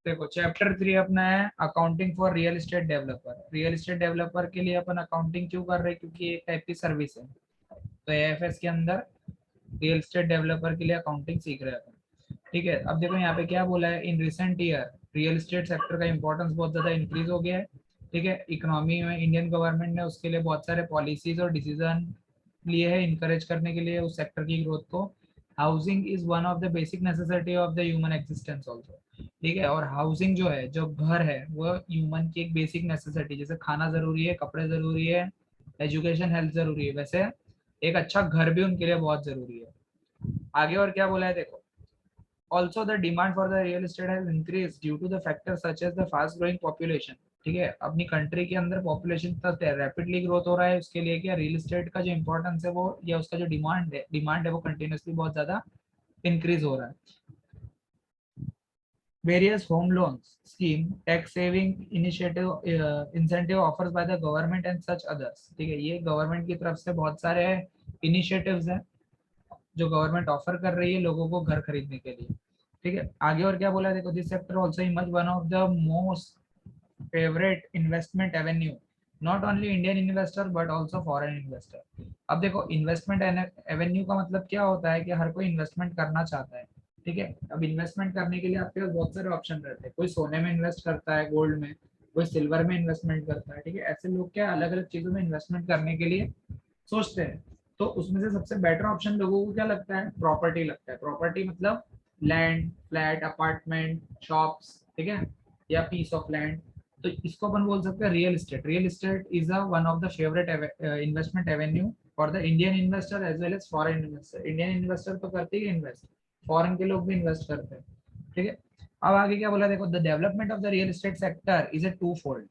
देखो चैप्टर 3 अपना है accounting for real estate developer. Real estate developer के लिए अपन अकाउंटिंग क्यों कर रहे हैं, क्योंकि एक टाइप की सर्विस है। तो एएफएस के अंदर रियल एस्टेट डेवलपर के लिए अकाउंटिंग सीख रहे हैं अपन। ठीक है, अब देखो यहाँ पे क्या बोला है, in recent year real estate sector का इंपॉर्टेंस बहुत ज्यादा इंक्रीज हो गया है। ठीक है, इकोनॉमी में इंडियन गवर्नमेंट ने उसके लिए बहुत सारे पॉलिसीज और डिसीजन लिए हैं इंकरेज करने के लिए उस सेक्टर की ग्रोथ को। Housing is one of the basic necessity of the human existence also. ठीक है, और हाउसिंग जो है, जो घर है, वो ह्यूमन की एक बेसिक नेसेसिटी, जैसे खाना जरूरी है, कपड़े जरूरी है, एजुकेशन हेल्थ जरूरी है, वैसे एक अच्छा घर भी उनके लिए बहुत जरूरी है। आगे और क्या बोला है देखो, also the demand for the real estate has increased due to the factors such as the fast growing population। ठीक है, अपनी कंट्री के अंदर पॉपुलेशन तक रैपिडली ग्रोथ हो रहा है, उसके लिए क्या रियल एस्टेट का जो इंपॉर्टेंस है वो, या उसका जो डिमांड है वो कंटिन्यूसली बहुत ज्यादा इंक्रीज हो रहा है। Various home loans scheme, tax saving initiative, incentive offers by the government and such others। ठीक है, ये गवर्नमेंट की तरफ से बहुत सारे इनिशिएटिव्स हैं जो गवर्नमेंट ऑफर कर रही है लोगों को घर खरीदने के लिए। ठीक है, आगे और क्या बोला है देखो, this sector also emerge one of the most favourite investment Avenue, not only Indian investor but also foreign investor. अब देखो इन्वेस्टमेंट एवेन्यू का मतलब क्या होता है कि हर कोई इन्वेस्टमेंट करना चाहता है। ठीक है, अब इन्वेस्टमेंट करने के लिए आपके पास बहुत सारे ऑप्शन रहते हैं, कोई सोने में इन्वेस्ट करता है, गोल्ड में, कोई सिल्वर में इन्वेस्टमेंट करता है। ठीक है, ऐसे लोग क्या अलग अलग चीजों में इन्वेस्टमेंट करने के लिए सोचते हैं। तो उसमें से सबसे बेटर ऑप्शन लोगों को क्या लगता है, प्रॉपर्टी लगता है। प्रॉपर्टी मतलब लैंड, फ्लैट, अपार्टमेंट, शॉप्स, ठीक है, या पीस ऑफ लैंड। तो इसको अपन बोल सकते हैं real estate. Real estate is a one of the favourite investment avenue for the Indian investor as well as foreign investor. Indian investor तो करते ही इन्वेस्ट, फॉरेन के लोग भी इन्वेस्ट करते हैं। ठीक है, अब आगे क्या बोला देखो, the development of the real estate sector is a two fold.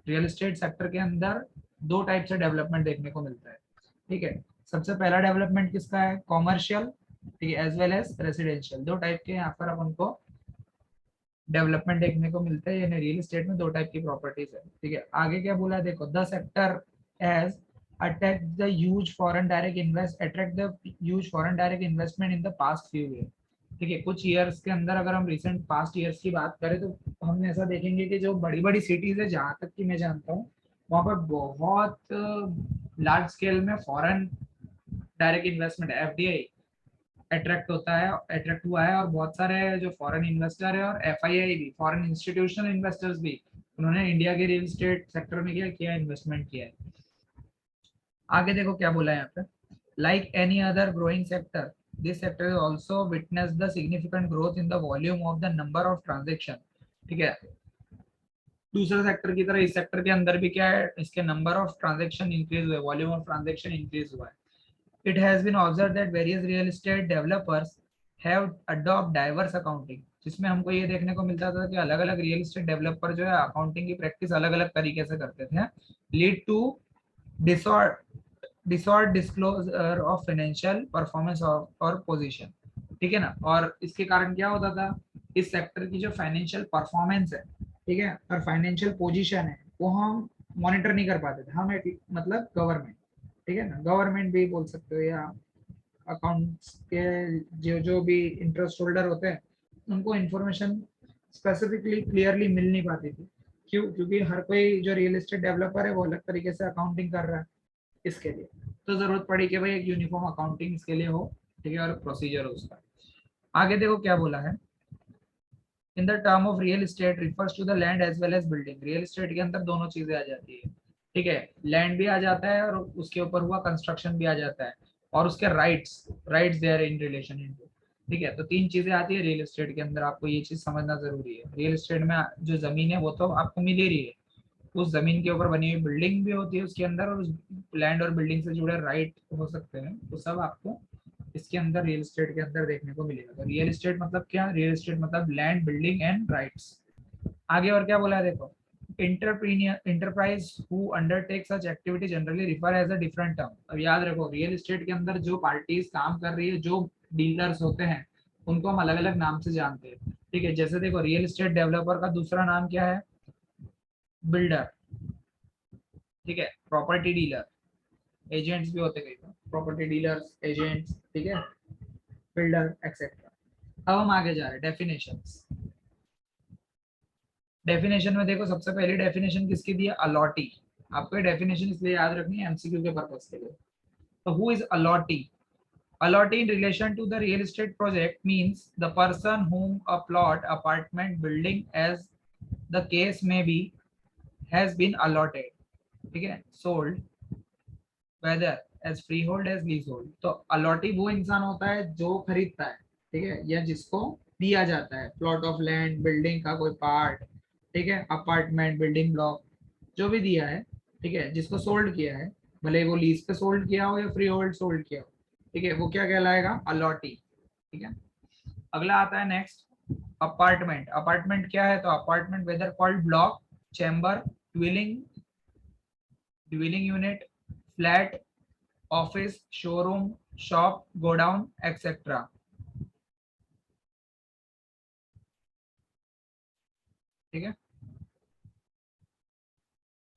Real estate sector के अंदर दो टाइप से डेवलपमेंट देखने को मिलता है। ठीक है, सबसे पहला डेवलपमेंट किसका है, कॉमर्शियल, ठीक है, एज वेल एज रेसिडेंशियल। दो टाइप के यहाँ पर अपन को डेवलपमेंट देखने को मिलता है, यानी रियल एस्टेट में दो टाइप की प्रॉपर्टीज है। ठीक है, आगे क्या बोला है देखो, the sector as attract the huge foreign direct invest attract the huge foreign direct investment in the past few year. ठीक है, कुछ ईयर्स के अंदर अगर हम रिसेंट पास्ट ईयर्स की बात करें तो हम ऐसा देखेंगे कि जो बड़ी बड़ी सिटीज है, जहाँ तक कि मैं जानता हूँ, वहाँ पर बहुत लार्ज स्केल में foreign direct investment FDI attract होता है, अट्रैक्ट हुआ है। और बहुत सारे जो फॉरेन इन्वेस्टर है और एफआईआई भी, फॉरेन इंस्टीट्यूशनल इन्वेस्टर्स भी, उन्होंने इंडिया के रियल एस्टेट सेक्टर में क्या किया, इन्वेस्टमेंट किया है। आगे देखो क्या बोला है यहाँ पे, like any other growing sector this sector is also witness the significant growth in the volume of the number of transaction. ठीक है, दूसरे सेक्टर की तरह इस सेक्टर के अंदर भी क्या है, इसके नंबर ऑफ ट्रांजेक्शन इंक्रीज हुए, वॉल्यूम ऑफ ट्रांजेक्शन इंक्रीज हुआ है। It has been observed that various real estate developers have adopt diverse accounting, जिसमें हमको ये देखने को मिलता था कि अलग अलग रियल एस्टेट डेवलपर जो है अकाउंटिंग की प्रैक्टिस अलग अलग तरीके से करते थे, lead to disorder disclosure of financial performance और पोजीशन। ठीक है ना, और इसके कारण क्या होता था, इस सेक्टर की जो फाइनेंशियल परफॉर्मेंस है, ठीक है, और फाइनेंशियल पोजीशन है, वो हम मॉनिटर नहीं कर पाते थे। हम मतलब गवर्नमेंट, ठीक है ना, गवर्नमेंट भी बोल सकते हो, या अकाउंट्स के जो जो भी इंटरेस्ट होल्डर होते हैं, उनको इन्फॉर्मेशन स्पेसिफिकली क्लियरली मिल नहीं पाती थी। क्यों, क्योंकि हर कोई जो रियल एस्टेट डेवलपर है वो अलग तरीके से अकाउंटिंग कर रहा है। इसके लिए तो जरूरत पड़ी कि भाई एक यूनिफॉर्म अकाउंटिंग इसके लिए हो, ठीक है, और प्रोसीजर हो उसका। आगे देखो क्या बोला है, in the term of real estate refers to the land as well as building. Real estate के अंदर दोनों चीजें आ जाती है। ठीक है, लैंड भी आ जाता है और उसके ऊपर हुआ कंस्ट्रक्शन भी आ जाता है, और उसके rights rights they are in relation into. ठीक है, तो तीन चीजें आती है रियल एस्टेट के अंदर, आपको ये चीज समझना जरूरी है। रियल एस्टेट में जो जमीन है वो तो आपको मिल ही रही है, उस जमीन के ऊपर बनी हुई बिल्डिंग भी होती है उसके अंदर, और उस लैंड और बिल्डिंग से जुड़े राइट हो सकते हैं, तो सब आपको इसके अंदर रियल एस्टेट के अंदर देखने को मिलेगा। तो रियल एस्टेट मतलब क्या, रियल एस्टेट मतलब लैंड, बिल्डिंग एंड राइट्स। आगे और क्या बोला है देखो, entrepreneur enterprise who undertake such activity generally refer as a different term. अब याद रखो, रियल एस्टेट के अंदर जो पार्टीज काम कर रही है, जो डीलर्स होते हैं, उनको हम अलग अलग नाम से जानते हैं। ठीक है, जैसे देखो रियल एस्टेट डेवलपर का दूसरा नाम क्या है, बिल्डर। ठीक है, प्रॉपर्टी डीलर, एजेंट्स भी होते कई बार, प्रॉपर्टी डीलर्स, एजेंट्स, ठीक है, बिल्डर एक्सेट्रा। अब हम आगे जा रहे हैं डेफिनेशंस। डेफिनेशन में देखो, सबसे पहली डेफिनेशन किसकी दी है? अलॉटी। आपको डेफिनेशन इसलिए याद रखनी है एमसीक्यू के पर्पस के लिए। तो who is allottee? Allotee in relation to the real estate project means the person whom a plot, apartment, building, as the case may be, has been allotted, ठीक है, sold, whether as freehold as leasehold। तो allottee वो इंसान होता है जो खरीदता है, ठीक है, या जिसको दिया जाता है प्लॉट ऑफ लैंड, बिल्डिंग का कोई पार्ट, ठीक है, अपार्टमेंट, बिल्डिंग ब्लॉक, जो भी दिया है, ठीक है, जिसको सोल्ड किया है, भले वो लीज पे सोल्ड किया हो या फ्री होल्ड सोल्ड किया हो, ठीक है, वो क्या कहलाएगा? अलॉटी। ठीक है। अगला आता है नेक्स्ट, अपार्टमेंट। अपार्टमेंट क्या है? तो apartment whether called block, chamber, dwelling, dwelling unit, flat, office, showroom, shop, godown, etcetera. ठीक है,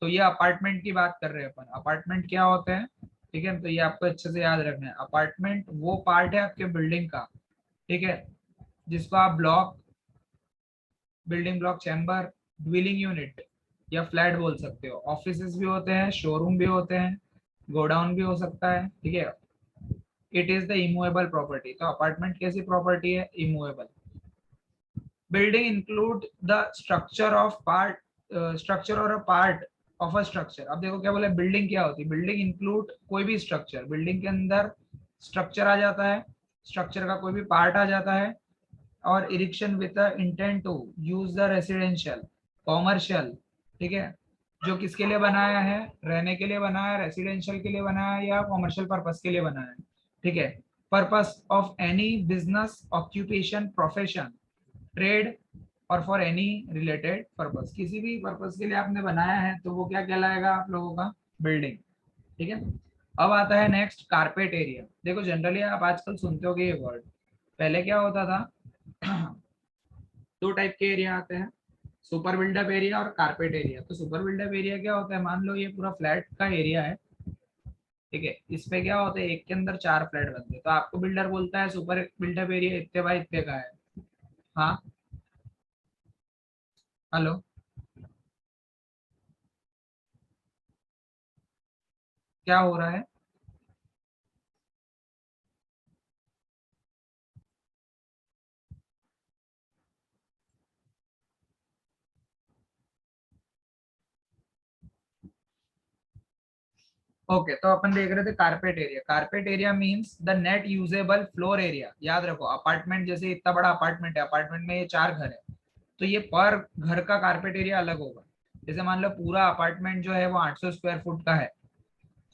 तो ये अपार्टमेंट की बात कर रहे हैं अपन। अपार्टमेंट क्या होते हैं? ठीक है, तो ये आपको अच्छे से याद रखना है। अपार्टमेंट वो पार्ट है आपके बिल्डिंग का, ठीक है, जिसको आप block, building block, chamber, dwelling unit या फ्लैट बोल सकते हो। ऑफिसेस भी होते हैं, शोरूम भी होते हैं, गोडाउन भी हो सकता है, ठीक है। It is the immovable property. तो अपार्टमेंट कैसी प्रॉपर्टी है? Immovable. Building include the structure of part, structure और a part of a structure. अब देखो क्या बोले, बिल्डिंग क्या होती है? बिल्डिंग इंक्लूड कोई भी स्ट्रक्चर, बिल्डिंग के अंदर स्ट्रक्चर आ जाता है, स्ट्रक्चर का कोई भी पार्ट आ जाता है, और erection with intent to use the residential, commercial, ठीक है, जो किसके लिए बनाया है? रहने के लिए बनाया है, रेसिडेंशियल के लिए बनाया है, या कॉमर्शियल पर्पस के लिए बनाया है, ठीक है। Purpose of any business, occupation, profession, trade, और फॉर एनी रिलेटेड पर्पस, किसी भी पर्पस के लिए आपने बनाया है तो वो क्या कहलाएगा आप लोगों का? बिल्डिंग। ठीक है। अब आता है नेक्स्ट, कारपेट एरिया। देखो जनरली आप आजकल सुनते होगे ये वर्ड, पहले क्या होता था? दो टाइप के एरिया आते हैं, सुपर बिल्डअप एरिया और कारपेट एरिया। तो सुपर बिल्डअप एरिया क्या होता है? मान लो ये पूरा फ्लैट का एरिया है, ठीक है, इस पे क्या होता है, एक के अंदर 4 फ्लैट बनते हैं, तो आपको बिल्डर बोलता है सुपर बिल्डअप एरिया इतने बाय इतने का है। हाँ, हेलो, क्या हो रहा है? ओके, तो अपन देख रहे थे carpet area. Carpet area means the net usable floor area. याद रखो, अपार्टमेंट जैसे इतना बड़ा अपार्टमेंट है, अपार्टमेंट में ये 4 घर है, तो ये पर घर का कारपेट एरिया अलग होगा। जैसे मान लो पूरा अपार्टमेंट जो है वो 800 स्क्वायर फुट का है,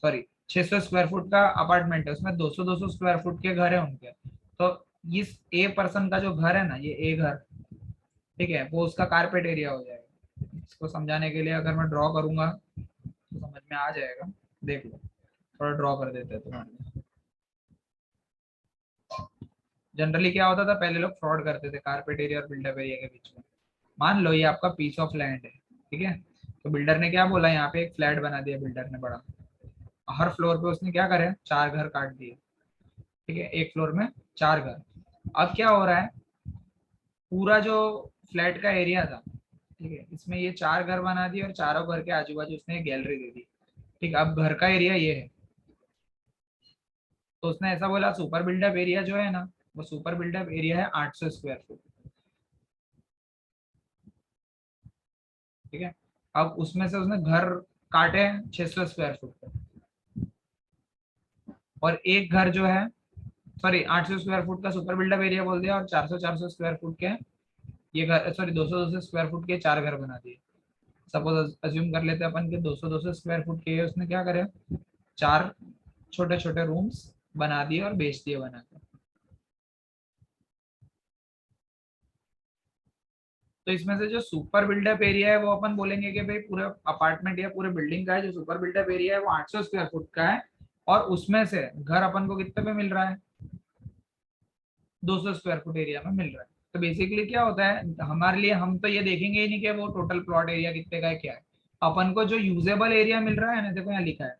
सॉरी 600 स्क्वायर फुट का अपार्टमेंट है, उसमें 200-200 स्क्वायर फुट के घर है उनके। तो इस ए पर्सन का जो घर है ना, ये ए घर, ठीक है, वो उसका कारपेट एरिया हो जाएगा। इसको समझाने के लिए अगर मैं ड्रॉ करूंगा तो समझ में आ जाएगा। देख लो, थोड़ा ड्रॉ कर देते हैं तुम्हारे लिए। जनरली क्या होता था, पहले लोग फ्रॉड करते थे कारपेट एरिया और बिल्डअप एरिया के बीच में। मान लो ये आपका पीस ऑफ लैंड है, ठीक है, तो बिल्डर ने क्या बोला, यहाँ पे एक फ्लैट बना दिया बिल्डर ने बड़ा, हर फ्लोर पे उसने क्या करे, 4 घर काट दिए, ठीक है, एक फ्लोर में 4 घर। अब क्या हो रहा है, पूरा जो फ्लैट का एरिया था, ठीक है, इसमें ये 4 घर बना दिए और चारों घर के आजू बाजू उसने एक गैलरी दे दी। ठीक है, अब घर का एरिया ये है, तो उसने ऐसा बोला सुपर बिल्डअप एरिया जो है ना, वो सुपर बिल्डअप एरिया है 800 स्क्वायर फुट। ठीक है, अब उसमें से उसने घर काटे हैं 600 स्क्वायर फुट पे, और एक घर जो है, सॉरी 800 स्क्वायर फुट का सुपर बिल्डअप एरिया बोल दिया, और 400-400 स्क्वायर फुट के ये घर, सॉरी 200-200 स्क्वायर फुट के 4 घर बना दिए। सपोज अज्यूम कर लेते हैं अपन के 200-200 स्क्वायर फुट के उसने क्या करे, 4 छोटे छोटे रूम्स बना दिए और बेच दिए बना के। तो इसमें से जो सुपर बिल्डअप एरिया है वो अपन बोलेंगे कि भाई पूरे अपार्टमेंट या पूरे बिल्डिंग का है, जो सुपर बिल्डअप एरिया है वो 800 स्क्वायर फुट का है, और उसमें से घर अपन को कितने पे मिल रहा है, 200 स्क्वायर फुट एरिया में मिल रहा है। तो बेसिकली क्या होता है हमारे लिए, हम तो ये देखेंगे ही नहीं कि वो टोटल प्लॉट एरिया कितने का है क्या है, अपन को जो यूजेबल एरिया मिल रहा है ना, देखो यहाँ लिखा है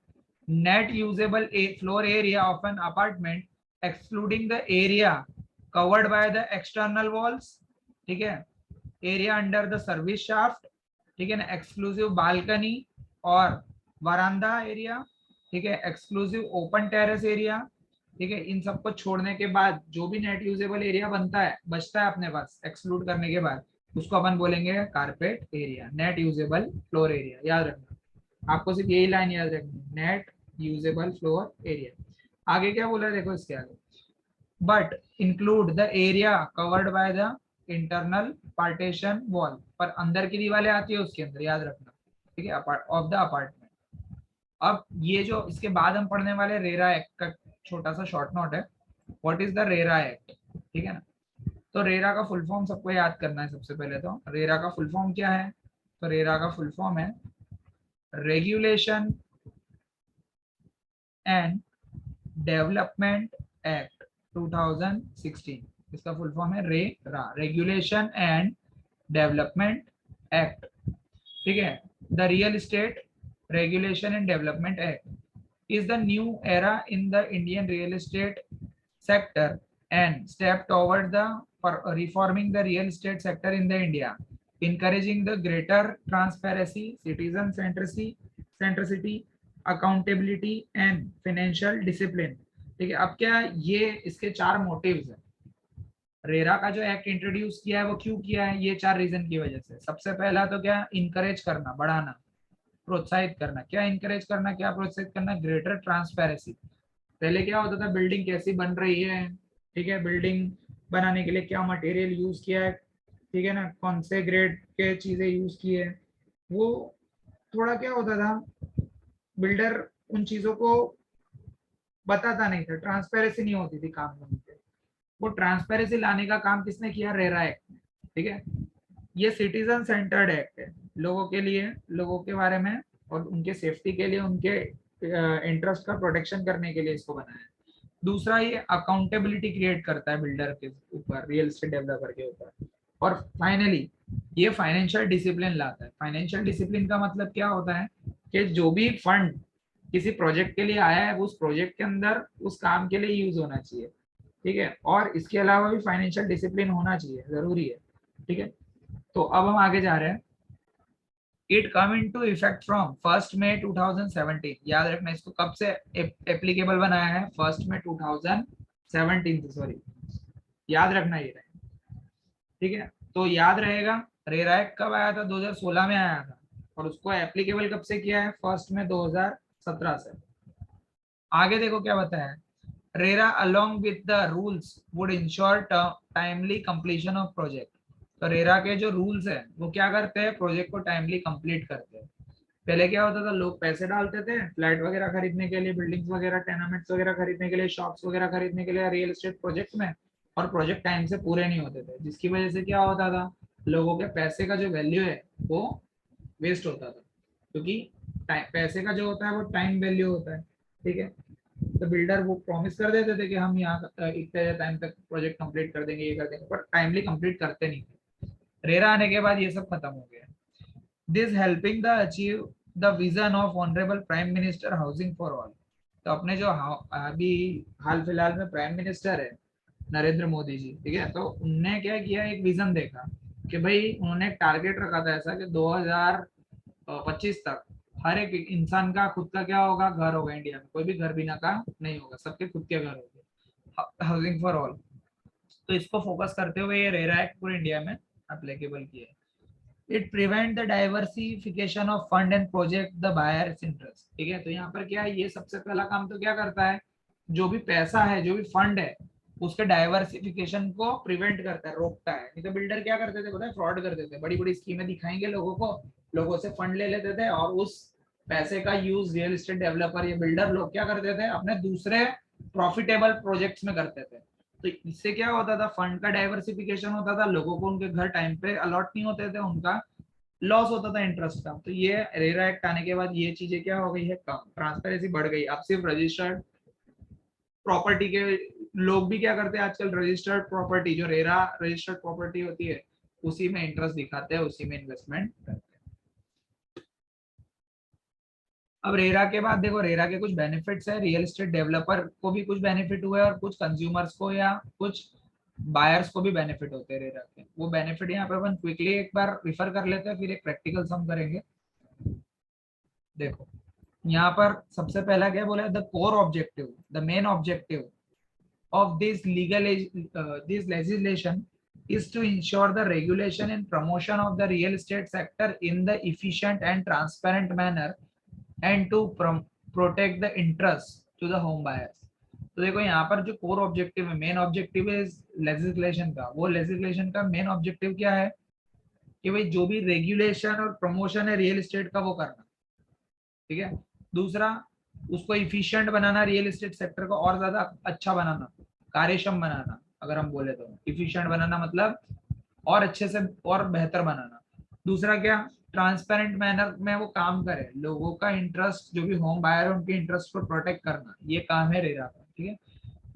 net usable floor area of an apartment excluding the area covered by the external walls, ठीक है, area under the service shaft, ठीक है ना, एक्सक्लूसिव बालकनी और वरांडा एरिया, ठीक है, एक्सक्लूसिव ओपन टेरेस एरिया, ठीक है। इन सबको छोड़ने के बाद जो भी नेट यूजेबल एरिया बनता है, बचता है अपने पास एक्सक्लूड करने के बाद, उसको अपन बोलेंगे carpet area, net usable floor area. याद रखना, आपको सिर्फ यही लाइन याद रखनी, नेट यूजेबल फ्लोर एरिया। आगे क्या बोला है देखो इसके आगे, but include the area covered by the internal partition wall, पर अंदर की दीवारें आती है उसके अंदर, याद रखना, ठीक है, ऑफ द अपार्टमेंट। अब ये जो इसके बाद हम पढ़ने वाले रेरा एक्ट का छोटा सा शॉर्ट नोट है, what is the RERA act, ठीक है ना। तो रेरा का फुल फॉर्म सबको याद करना है। सबसे पहले तो रेरा का फुल फॉर्म क्या है, तो रेरा का फुल फॉर्म है रेगुलेशन एंड डेवलपमेंट एक्ट 2016। इसका फुल फॉर्म है RERA, regulation and development act, ठीक है। The real estate regulation and development act is the new era in the Indian real estate sector and step toward the reforming the real estate sector in the India, encouraging the greater transparency, citizen centricity, accountability and financial discipline। ठीक है, अब क्या ये इसके चार motives हैं। RERA का जो एक्ट इंट्रोड्यूस किया है वो क्यों किया है, ये चार रीजन की वजह से। सबसे पहला तो क्या, इनकरेज करना, बढ़ाना, प्रोत्साहित करना। क्या इनकरेज करना, क्या प्रोत्साहित करना, ग्रेटर ट्रांसपेरेंसी। पहले क्या होता था, बिल्डिंग कैसी बन रही है, ठीक है, बिल्डिंग बनाने के लिए क्या मटेरियल यूज किया है, ठीक है ना, कौन से ग्रेड के चीजें यूज की है, वो थोड़ा क्या होता था, बिल्डर उन चीजों को बताता नहीं था, ट्रांसपेरेंसी नहीं होती थी काम में। वो ट्रांसपेरेंसी लाने का काम किसने किया, रेरा एक्ट ने, ठीक है। ये सिटीजन सेंटर्ड एक्ट है, लोगों के लिए, लोगों के बारे में और उनके सेफ्टी के लिए, उनके इंटरेस्ट का प्रोटेक्शन करने के लिए इसको बनाया है। दूसरा, ये अकाउंटेबिलिटी क्रिएट करता है बिल्डर के ऊपर, रियल एस्टेट डेवलपर के ऊपर। और फाइनली ये फाइनेंशियल डिसिप्लिन लाता है। फाइनेंशियल डिसिप्लिन का मतलब क्या होता है कि जो भी फंड किसी प्रोजेक्ट के लिए आया है, उस प्रोजेक्ट के अंदर उस काम के लिए यूज होना चाहिए, ठीक है। और इसके अलावा भी फाइनेंशियल डिसिप्लिन होना चाहिए, जरूरी है, ठीक है। तो अब हम आगे जा रहे हैं। It come into effect from 1 मई 2017। याद रखना, इसको कब से एप्लीकेबल बनाया है, 1 मई 2017 से, सॉरी, याद रखना ये रहे, ठीक है। तो याद रहेगा, रेरा एक्ट कब आया था, 2016 में आया था, और उसको एप्लीकेबल कब से किया है, 1 मई 2017 से। आगे देखो क्या बताया, RERA along with the rules would ensure timely completion of project। तो रेरा के जो रूल्स है वो क्या करते हैं, प्रोजेक्ट को टाइमली कंप्लीट करते हैं। पहले क्या होता था, लोग पैसे डालते थे फ्लैट वगैरह खरीदने के लिए, बिल्डिंग्स वगैरह, टेनामेंट्स वगैरह खरीदने के लिए, शॉप्स वगैरह खरीदने के लिए रियल एस्टेट प्रोजेक्ट में, और प्रोजेक्ट टाइम से पूरे नहीं होते थे, जिसकी वजह से क्या होता था, लोगों के पैसे का जो वैल्यू है वो वेस्ट होता था, क्योंकि पैसे का जो होता है वो टाइम वैल्यू होता है, ठीक है। तो बिल्डर वो प्रॉमिस कर देते थे कि हम यहाँ इतने टाइम तक प्रोजेक्ट कंप्लीट कर देंगे, ये कर देंगे, पर टाइमली कंप्लीट करते नहीं थे। रेरा आने के बाद ये सब खत्म हो गया। This helping the achieve the vision of honourable prime minister housing for all. तो अपने जो अभी हाल फिलहाल में प्राइम मिनिस्टर है नरेंद्र मोदी जी, ठीक है, तो उनने क्या किया, एक विजन देखा कि भाई, उन्होंने एक टारगेट रखा था ऐसा कि 2025 तक हर एक इंसान का खुद का क्या होगा, घर होगा। इंडिया में कोई भी घर बिना का नहीं होगा, सबके खुद के घर होंगे, हाउसिंग फॉर ऑल। तो इसको फोकस करते हुए ये रेरा एक्ट पूरे इंडिया में एप्लीकेबल किया है। It prevent the diversification of fund and project the buyers interest, ठीक है। तो यहाँ पर क्या है, ये सबसे पहला काम तो क्या करता है, जो भी पैसा है, जो भी फंड है, उसके डाइवर्सिफिकेशन को प्रिवेंट करता है, रोकता है। नहीं तो बिल्डर क्या करते थे पता है, फ्रॉड करते थे, बड़ी बड़ी स्कीमें दिखाएंगे लोगों को, लोगों से फंड ले लेते थे, और उस पैसे का यूज रियल एस्टेट डेवलपर या बिल्डर लोग क्या करते थे, अपने दूसरे प्रॉफिटेबल प्रोजेक्ट्स में करते थे। तो इससे क्या होता था, फंड का डाइवर्सिफिकेशन होता था, लोगों को उनके घर टाइम पे अलॉट नहीं होते थे, उनका लॉस होता था इंटरेस्ट का। तो ये रेरा एक्ट आने के बाद ये चीजें क्या हो गई है, कम, ट्रांसपेरेंसी बढ़ गई। अब सिर्फ रजिस्टर्ड प्रॉपर्टी के लोग भी क्या करते हैं आजकल, रजिस्टर्ड प्रॉपर्टी, जो रेरा रजिस्टर्ड प्रॉपर्टी होती है, उसी में इंटरेस्ट दिखाते हैं, उसी में इन्वेस्टमेंट करते हैं। अब रेरा के बाद देखो, रेरा के कुछ बेनिफिट्स है, रियल एस्टेट डेवलपर को भी कुछ बेनिफिट हुए और कुछ कंज्यूमर्स को या कुछ बायर्स को भी बेनिफिट होते हैं रेरा के। वो बेनिफिट यहाँ पे अपन क्विकली एक बार रिफर कर लेते हैं, फिर एक प्रैक्टिकल सम करेंगे। देखो यहाँ पर सबसे पहला क्या बोला, the core objective, the main objective of this legislation is to ensure the regulation and promotion of the real estate sector in the efficient and transparent manner and to protect the interest to the home buyers। तो देखो यहाँ पर जो core objective है, main objective है legislation का, वो legislation का मेन ऑब्जेक्टिव क्या है कि भाई जो भी रेगुलेशन और प्रमोशन है रियल एस्टेट का वो करना, ठीक है। दूसरा, उसको इफिशिएंट बनाना, रियल एस्टेट सेक्टर को और ज्यादा अच्छा बनाना, कार्यक्षम बनाना। अगर हम बोले तो इफिशिएंट बनाना मतलब और अच्छे से और बेहतर बनाना। दूसरा क्या, ट्रांसपेरेंट मैनर में वो काम करे, लोगों का इंटरेस्ट, जो भी होम बायर है उनके इंटरेस्ट को प्रोटेक्ट करना, ये काम है रेरा का, ठीक है।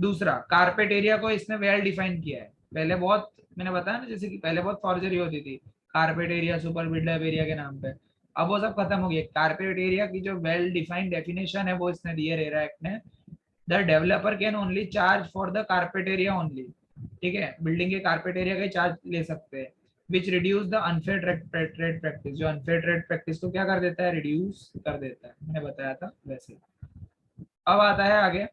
दूसरा, कारपेट एरिया को इसने वेल डिफाइन किया है। पहले बहुत, मैंने बताया ना जैसे कि पहले बहुत फॉर्जरी होती थी carpet area, super buildup area के नाम पे, अब वो सब खत्म हो गया। कारपेट एरिया की जो वेल डिफाइंड डेफिनेशन है वो इसने दी है रेरा एक्ट ने। The developer can only charge for the carpet area only, ठीक है, बिल्डिंग के कारपेट एरिया का चार्ज ले सकते हैं, which reduce the unfair trade practice. जो अनफेयर ट्रेड प्रैक्टिस को क्या कर देता है, रिड्यूस कर देता है, मैंने बताया था वैसे। अब आता है आगे,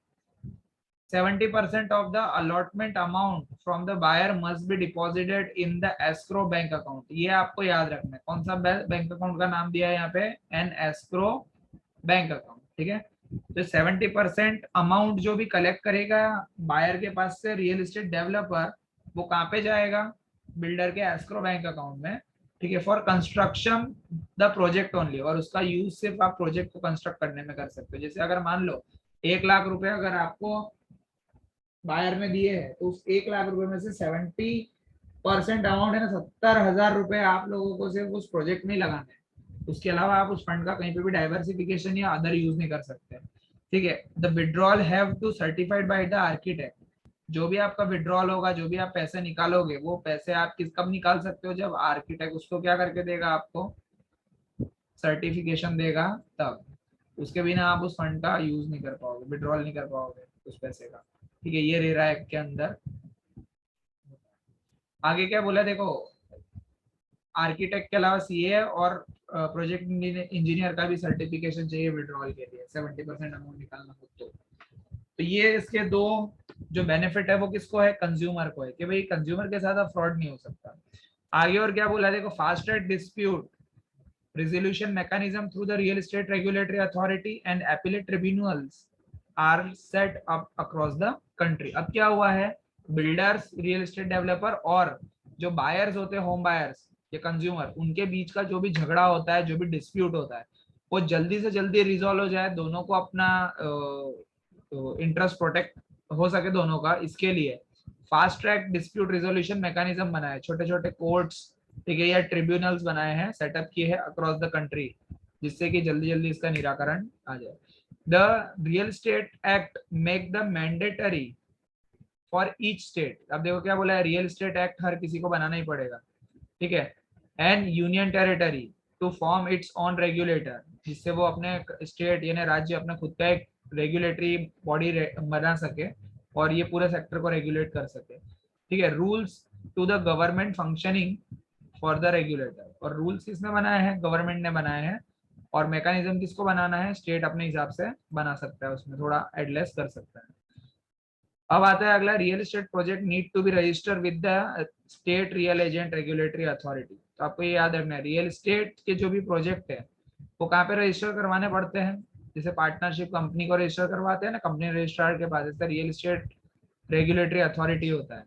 70% of the allotment amount from the buyer must be deposited in the escrow bank account। ये आपको याद रखना है, कौन सा बैंक अकाउंट का नाम दिया है यहाँ पे, एन एस्क्रो बैंक अकाउंट, ठीक है। तो 70% अमाउंट जो भी कलेक्ट करेगा बायर के पास से रियल एस्टेट डेवलपर, वो कहाँ पे जाएगा, बिल्डर के एस्क्रो बैंक अकाउंट में, ठीक है, for construction the project only. और उसका यूज सिर्फ आप प्रोजेक्ट को कंस्ट्रक्ट करने में कर सकते हो। जैसे अगर मान लो 1 लाख रुपए अगर आपको बायर में दिए हैं, तो उस 1 लाख रुपए में से 70% अमाउंट है ना, 70,000 रुपए आप लोगों को सिर्फ उस प्रोजेक्ट में लगाने हैं। उसके अलावा आप उस फंड का कहीं पे भी डाइवर्सिफिकेशन या अदर यूज नहीं कर सकते, ठीक है। The withdrawal have to certified by the architect. जो भी आपका विड्रॉल होगा, जो भी आप पैसे निकालोगे, वो पैसे आप किस कब निकाल सकते हो, जब आर्किटेक्ट उसको क्या करके देगा, आपको सर्टिफिकेशन देगा तब। उसके बिना आप उस फंड का यूज नहीं कर पाओगे, विड्रॉल नहीं कर पाओगे उस पैसे का, ठीक है। ये रेरा एक्ट के अंदर आगे क्या बोला, देखो आर्किटेक्ट के अलावा सीए और प्रोजेक्ट इंजीनियर का भी सर्टिफिकेशन चाहिए विड्रॉल के लिए, 70% अमाउंट निकालना हो तो ये इसके दो जो बेनिफिट है वो किसको है, कंज्यूमर को है, कि भाई कंज्यूमर के साथ फ्रॉड नहीं हो सकता। आगे और क्या बोला, देखो fast track dispute resolution mechanism through the real estate regulatory authority and appellate tribunals are set up across the country। अब क्या हुआ है, बिल्डर्स, रियल एस्टेट डेवलपर और जो बायर्स होते हैं, होम बायर्स या कंज्यूमर, उनके बीच का जो भी झगड़ा होता है, जो भी डिस्प्यूट होता है, वो जल्दी से जल्दी रिजॉल्व हो जाए, दोनों को अपना इंटरेस्ट प्रोटेक्ट हो सके दोनों का। इसके लिए fast track dispute resolution mechanism बनाए, छोटे छोटे कोर्ट्स, ठीक है, या ट्रिब्यूनल्स बनाए हैं, सेटअप किए हैं अक्रॉस द कंट्री, जिससे कि जल्दी जल्दी इसका निराकरण आ जाए। The real estate act make the mandatory for each state. अब देखो क्या बोला है, रियल स्टेट एक्ट हर किसी को बनाना ही पड़ेगा, ठीक है, and union territory to form its own regulator, जिससे वो अपने स्टेट यानी राज्य अपना खुद का एक रेगुलेटरी बॉडी बना सके और ये पूरे सेक्टर को रेगुलेट कर सके, ठीक है। Rules to the government functioning for the regulator, और रूल्स किसने बनाए हैं, गवर्नमेंट ने बनाए हैं, और मैकेनिज्म किसको बनाना है, स्टेट अपने हिसाब से बना सकता है, उसमें थोड़ा एडलेस कर सकता है। अब आता है अगला, real estate project need to be register with the state real agent regulatory authority. तो आपको ये याद रखना है, रियल एस्टेट के जो भी प्रोजेक्ट है वो कहाँ पे रजिस्टर करवाने पड़ते हैं, जैसे पार्टनरशिप कंपनी को रजिस्टर करवाते हैं ना, कंपनी रजिस्ट्रार के पास, जैसे रियल एस्टेट रेगुलेटरी अथॉरिटी होता है,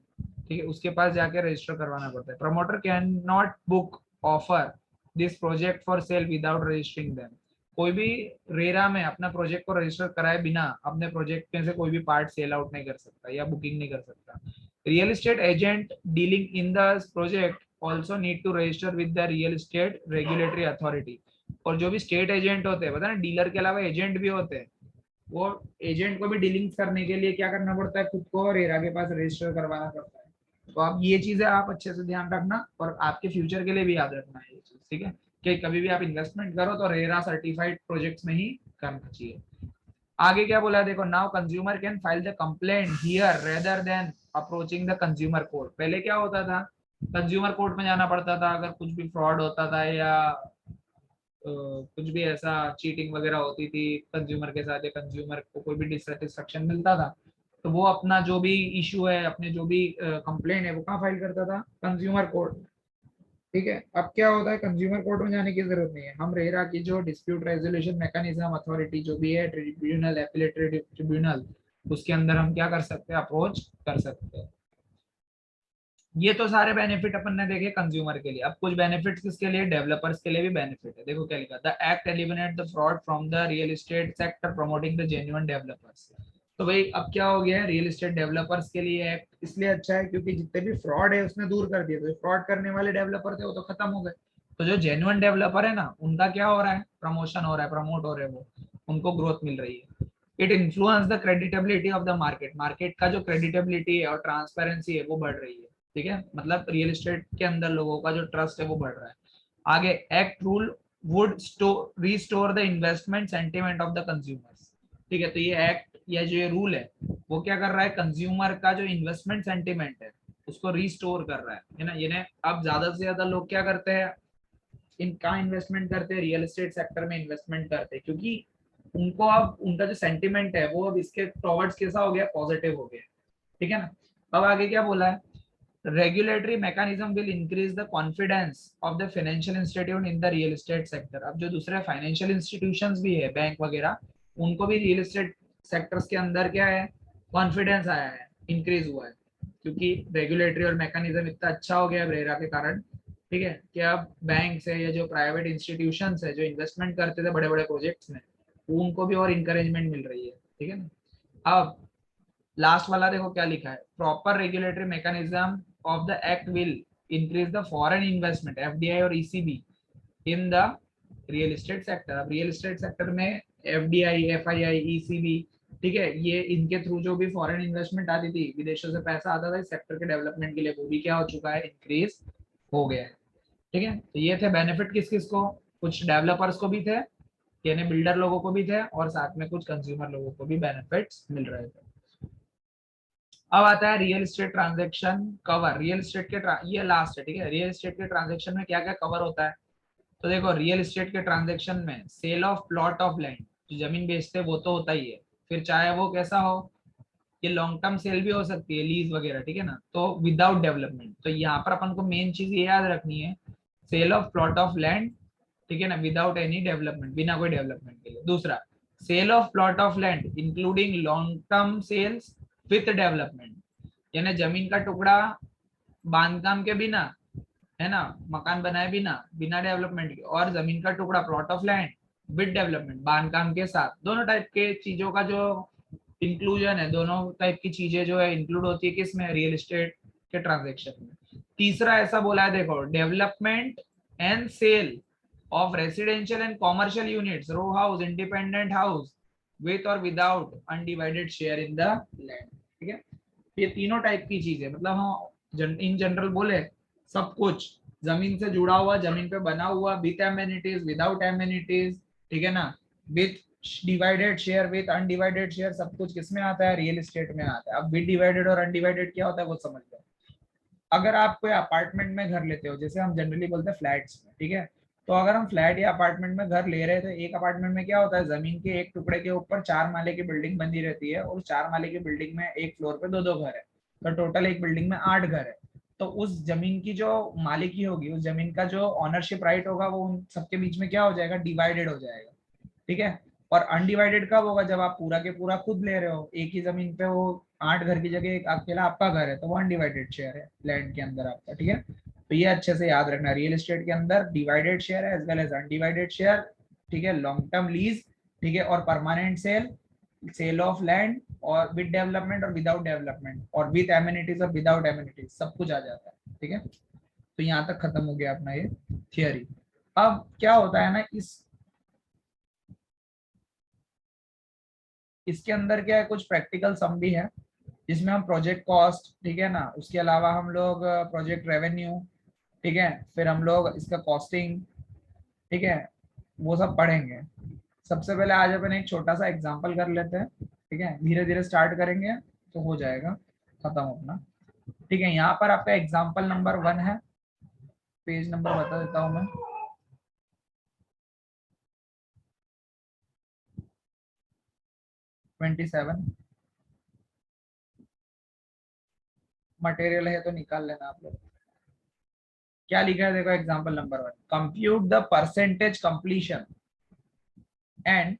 ठीक है, उसके पास जाके रजिस्टर करवाना पड़ता है। Promoter can not book offer this project for sale without registering them. कोई भी रेरा में अपना प्रोजेक्ट को रजिस्टर कराए बिना अपने प्रोजेक्ट में से कोई भी पार्ट सेल आउट नहीं कर सकता या बुकिंग नहीं कर सकता। Real estate agent dealing in the project also need to register with the real estate regulatory authority. और जो भी स्टेट एजेंट होते हैं, पता ना, डीलर के अलावा एजेंट भी होते हैं, वो एजेंट को भी डीलिंग्स करने के लिए क्या करना पड़ता है, खुद को रेरा के पास रजिस्टर करवाना पड़ता है। तो आप ये चीजें आप अच्छे से ध्यान रखना और आपके फ्यूचर के लिए भी याद रखना है ये चीज, ठीक है, कि कभी भी आप इन्वेस्टमेंट करो तो रेरा सर्टिफाइड प्रोजेक्ट्स में ही करना चाहिए। आगे क्या बोला है देखो, now consumer can file the complaint here rather than approaching the consumer court. पहले क्या होता था, कंज्यूमर कोर्ट में जाना पड़ता था अगर कुछ भी फ्रॉड होता था या कुछ भी ऐसा चीटिंग वगैरह होती थी कंज्यूमर के साथ, या कंज्यूमर को कोई भी डिससेटिस्फेक्शन मिलता था, तो वो अपना जो भी इशू है, अपने जो भी कंप्लेन है, वो कहाँ फाइल करता था, कंज्यूमर कोर्ट। ठीक है, अब क्या होता है, कंज्यूमर कोर्ट में जाने की जरूरत नहीं है, हम रेरा की जो डिस्प्यूट रेजोल्यूशन मैकेनिज्म अथॉरिटी जो भी है, ट्रिब्यूनल, एपिलेटरी ट्रिब्यूनल, उसके अंदर हम क्या कर सकते हैं, अप्रोच कर सकते हैं। ये तो सारे बेनिफिट अपन ने देखे कंज्यूमर के लिए। अब कुछ बेनिफिट्स किसके लिए, डेवलपर्स के लिए भी बेनिफिट है। देखो क्या लिखा, the act eliminate the fraud from the real estate sector promoting the genuine developers. तो भाई अब क्या हो गया है, रियल एस्टेट डेवलपर्स के लिए एक्ट इसलिए अच्छा है क्योंकि जितने भी फ्रॉड है उसने दूर कर दिया, तो फ्रॉड करने वाले डेवलपर थे वो तो खत्म हो गए। तो जो जेन्युइन डेवलपर है ना, उनका क्या हो रहा है, प्रमोशन हो रहा है, प्रमोट हो रहे हैं, वो उनको ग्रोथ मिल रही है। It influence the creditability of the market, market का जो क्रेडिटेबिलिटी है और ट्रांसपेरेंसी है वो बढ़ रही है। ठीक है, मतलब रियल एस्टेट के अंदर लोगों का जो ट्रस्ट है वो बढ़ रहा है। आगे, act rule would restore the investment sentiment of the consumers. ठीक है, तो ये एक्ट या जो ये रूल है वो क्या कर रहा है, कंज्यूमर का जो इन्वेस्टमेंट सेंटिमेंट है उसको रिस्टोर कर रहा है ना। ये अब ज्यादा से ज्यादा लोग क्या करते हैं, इनका इन्वेस्टमेंट करते हैं, रियल एस्टेट सेक्टर में इन्वेस्टमेंट करते हैं, क्योंकि उनको अब उनका जो सेंटिमेंट है वो अब इसके टॉवर्ड्स कैसा हो गया, पॉजिटिव हो गया। ठीक है ना। अब आगे क्या बोला है, regulatory mechanism will increase the confidence of the financial institution in the real estate sector। अब जो दूसरे फाइनेंशियल इंस्टीट्यूशंस भी है, बैंक वगैरह, उनको भी रियल एस्टेट सेक्टर्स के अंदर क्या है, कॉन्फिडेंस आया है, इंक्रीज हुआ है, क्योंकि रेगुलेटरी और मैकेनिज्म इतना अच्छा हो गया रेरा के कारण। ठीक है, कि अब बैंक है या जो प्राइवेट इंस्टीट्यूशंस है जो इन्वेस्टमेंट करते थे बड़े बड़े प्रोजेक्ट्स में, उनको भी और इंकरेजमेंट मिल रही है। ठीक है ना। अब लास्ट वाला देखो क्या लिखा है, proper regulatory mechanism of the act will increase the foreign investment, FDI और ECB in the real estate sector. अब रियल एस्टेट सेक्टर में एफडीआई, एफआईआई, ईसीबी, ठीक है, ये इनके थ्रू जो भी फॉरेन इन्वेस्टमेंट आती थी, विदेशों से पैसा आता था इस सेक्टर के डेवलपमेंट के लिए, वो भी क्या हो चुका है, इंक्रीज हो गया है। ठीक है, तो ये थे बेनिफिट किस किस को, कुछ डेवलपर्स को भी थे, यानी बिल्डर लोगों को भी थे, और साथ में कुछ कंज्यूमर लोगों को भी बेनिफिट्स मिल रहे थे। अब आता है real estate transaction cover. Real estate के ये लास्ट है। ठीक है, रियल एस्टेट के ट्रांजैक्शन में क्या क्या कवर होता है, तो देखो रियल एस्टेट के ट्रांजैक्शन में sale of plot of land, जो जमीन बेचते हैं वो तो होता ही है, फिर चाहे वो कैसा हो, ये लॉन्ग टर्म सेल भी हो सकती है, लीज वगैरह। ठीक है ना, तो विदाउट डेवलपमेंट, तो यहाँ पर अपन को मेन चीज ये याद रखनी है, sale of plot of land, ठीक है ना, विदाउट एनी डेवलपमेंट, बिना कोई डेवलपमेंट के लिए। दूसरा, sale of plot of land including long term sales with development, यानी जमीन का टुकड़ा बांधकाम के बिना, है ना, मकान बनाए बिना, बिना डेवलपमेंट के, और जमीन का टुकड़ा plot of land with development, बांधकाम के साथ, दोनों टाइप के चीजों का जो इंक्लूजन है, दोनों टाइप की चीजें जो है इंक्लूड होती है किसमें, रियल एस्टेट के ट्रांजेक्शन में। तीसरा ऐसा बोला है देखो, development and sale of residential and commercial units, row house, independent house, with और without undivided share in the land. ठीक है, ये तीनों टाइप की चीज है, मतलब हम इन जनरल बोले, सब कुछ जमीन से जुड़ा हुआ, जमीन पे बना हुआ, विथ एमिनिटीज, विदाउट एमिनिटीज, ठीक है ना, with divided share, with undivided share, सब कुछ किसमें आता है, रियल एस्टेट में आता है। अब विथ डिवाइडेड और अनडिवाइडेड क्या होता है वो समझ लो। अगर आप कोई अपार्टमेंट में घर लेते हो, जैसे हम जनरली बोलते हैं फ्लैट्स में, ठीक है, तो अगर हम फ्लैट या अपार्टमेंट में घर ले रहे हैं, तो एक अपार्टमेंट में क्या होता है, जमीन के एक टुकड़े के ऊपर 4 माले की बिल्डिंग बनी रहती है, और 4 माले की बिल्डिंग में एक फ्लोर पे 2-2 घर है, तो टोटल एक बिल्डिंग में 8 घर है। तो उस जमीन की जो मालिकी होगी, उस जमीन का जो ऑनरशिप राइट होगा, वो उन सबके बीच में क्या हो जाएगा, डिवाइडेड हो जाएगा। ठीक है, और अनडिवाइडेड कब होगा, जब आप पूरा के पूरा खुद ले रहे हो, एक ही जमीन पे वो 8 घर की जगह एक अकेला आपका घर है, तो वो अनडिवाइडेड शेयर है लैंड के अंदर आपका। ठीक है, तो ये अच्छे से याद रखना, रियल एस्टेट के अंदर डिवाइडेड शेयर है as well as undivided share. ठीक है, लॉन्ग टर्म लीज, ठीक है, और permanent sale, sale of land, और विद डेवलपमेंट और विदाउट डेवलपमेंट, और विद एमिनिटीज और विदाउट एमिनिटीज, सब कुछ आ जाता है। ठीक है, तो यहाँ तक खत्म हो गया अपना ये थियरी। अब क्या होता है ना, इसके अंदर क्या है, कुछ प्रैक्टिकल सम भी है, जिसमें हम प्रोजेक्ट कॉस्ट, ठीक है ना, उसके अलावा हम लोग प्रोजेक्ट रेवेन्यू, ठीक है, फिर हम लोग इसका कॉस्टिंग, ठीक है, वो सब पढ़ेंगे। सबसे पहले आज अपन एक छोटा सा एग्जांपल कर लेते हैं, ठीक है, धीरे धीरे स्टार्ट करेंगे तो हो जाएगा खत्म अपना। ठीक है, यहाँ पर आपका एग्जांपल नंबर 1 है, पेज नंबर बता देता हूँ मैं। 27 मटेरियल है तो निकाल लेना आप लोग। क्या लिखा है देखो, example number 1, compute the percentage completion and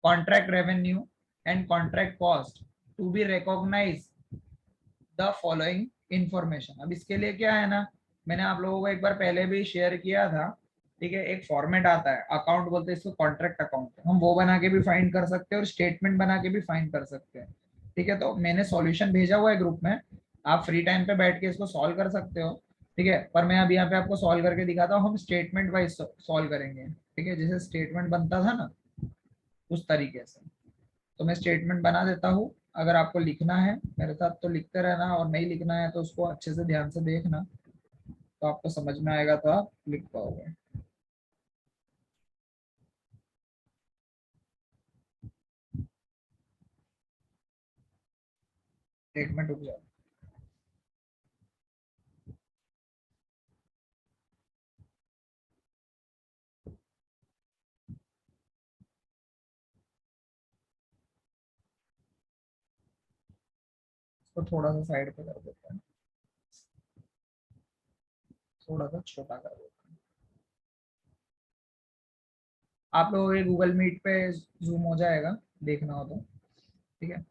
contract revenue and contract cost to be recognise the following information. अब इसके लिए क्या है ना, मैंने आप लोगों को एक बार पहले भी शेयर किया था, ठीक है, एक फॉर्मेट आता है, अकाउंट बोलते हैं इसको, कॉन्ट्रैक्ट अकाउंट, हम वो बना के भी फाइंड कर सकते हैं और स्टेटमेंट बना के भी फाइंड कर सकते हैं। ठीक है, तो मैंने सॉल्यूशन भेजा हुआ है ग्रुप में, आप फ्री टाइम पे बैठ के इसको सॉल्व कर सकते हो। ठीक है, पर मैं अभी यहाँ पे आपको सॉल्व करके दिखाता हूँ, हम स्टेटमेंट वाइज सॉल्व करेंगे। ठीक है, जैसे स्टेटमेंट बनता था ना उस तरीके से, तो मैं स्टेटमेंट बना देता हूँ। अगर आपको लिखना है मेरे साथ तो लिखते रहना, और नहीं लिखना है तो उसको अच्छे से ध्यान से देखना, तो आपको समझ में आएगा तो आप लिख पाओगे। स्टेटमेंट रुक जाओ। इसको थोड़ा सा साइड पे कर देते हैं, थोड़ा सा छोटा कर देते हैं। आप लोगों के गूगल मीट पे जूम हो जाएगा, देखना हो तो। ठीक है,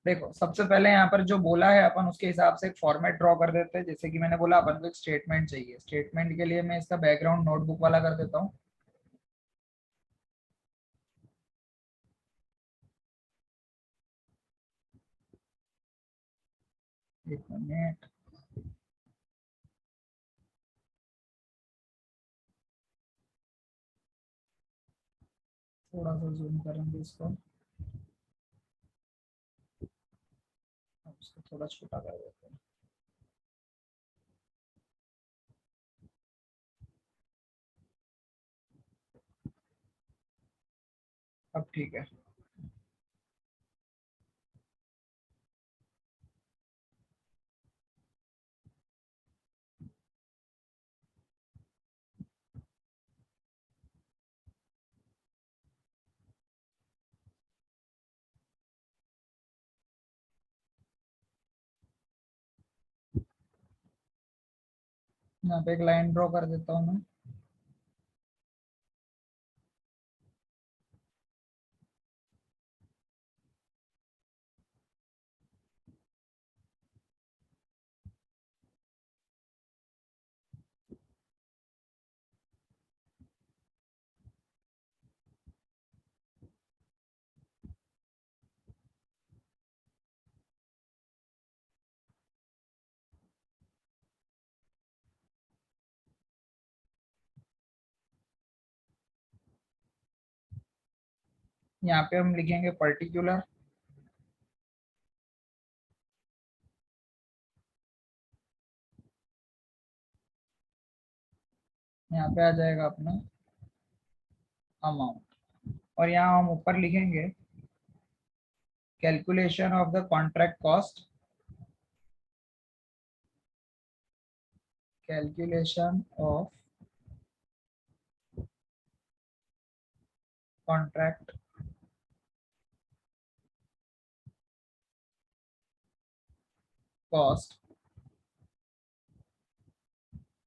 देखो सबसे पहले यहाँ पर जो बोला है अपन उसके हिसाब से एक फॉर्मेट ड्रॉ कर देते हैं। जैसे कि मैंने बोला अपन को एक स्टेटमेंट चाहिए, स्टेटमेंट के लिए मैं इसका बैकग्राउंड नोटबुक वाला कर देता हूँ। एक मिनट, थोड़ा सा जूम करेंगे इसको, इसको थोड़ा छोटा कर देते हैं। अब ठीक है, यहाँ पे एक लाइन ड्रॉ कर देता हूँ मैं। यहाँ पे हम लिखेंगे पर्टिकुलर, यहाँ पे आ जाएगा अपना अमाउंट, और यहाँ हम ऊपर लिखेंगे calculation of the contract cost, calculation of contract cost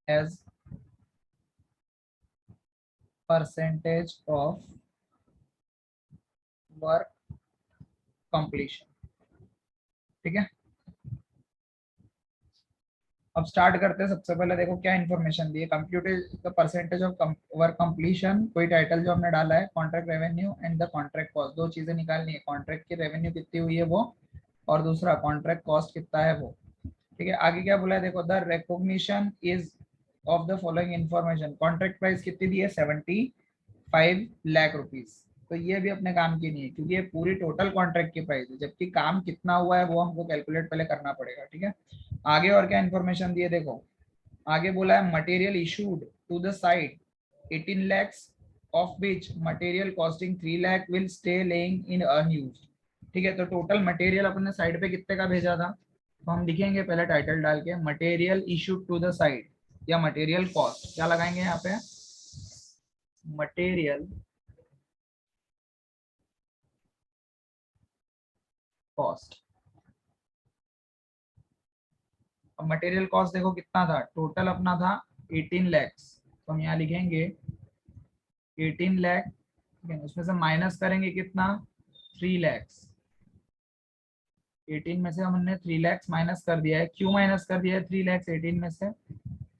as percentage of work completion. ठीक है, अब स्टार्ट करते हैं। सबसे पहले देखो क्या इन्फॉर्मेशन दी है, compute the percentage of work completion, कोई टाइटल जो हमने डाला है, contract revenue and the contract cost, दो चीजें निकालनी है, कॉन्ट्रैक्ट की रेवेन्यू कितनी हुई है वो, और दूसरा कॉन्ट्रैक्ट कॉस्ट कितना है वो। ठीक है, आगे क्या बोला है देखो, the recognition is of the following information, contract price कितनी दी है, 75 लाख रुपीज। तो ये भी अपने काम की नहीं है, क्योंकि ये पूरी टोटल कॉन्ट्रैक्ट की प्राइस है, जबकि काम कितना हुआ है वो हमको कैलकुलेट पहले करना पड़ेगा। ठीक है, आगे और क्या इन्फॉर्मेशन दी है देखो, आगे बोला है material issued to the site 18 lakhs of which material costing 3 lakh will stay lying in unused. ठीक है, तो टोटल मटेरियल अपने साइड पे कितने का भेजा था, तो हम लिखेंगे पहले टाइटल डाल के material issued to the side या मटेरियल कॉस्ट, क्या लगाएंगे यहाँ पे, मटेरियल कॉस्ट। अब मटेरियल कॉस्ट देखो कितना था, टोटल अपना था 18 लैक्स, तो हम यहाँ लिखेंगे 18 लाख, ठीक है, उसमें से माइनस करेंगे कितना, 3 लैक्स। 18 में से हमने 3 लैक्स माइनस कर दिया है, क्यों माइनस कर दिया है 3 लैक्स 18 में से,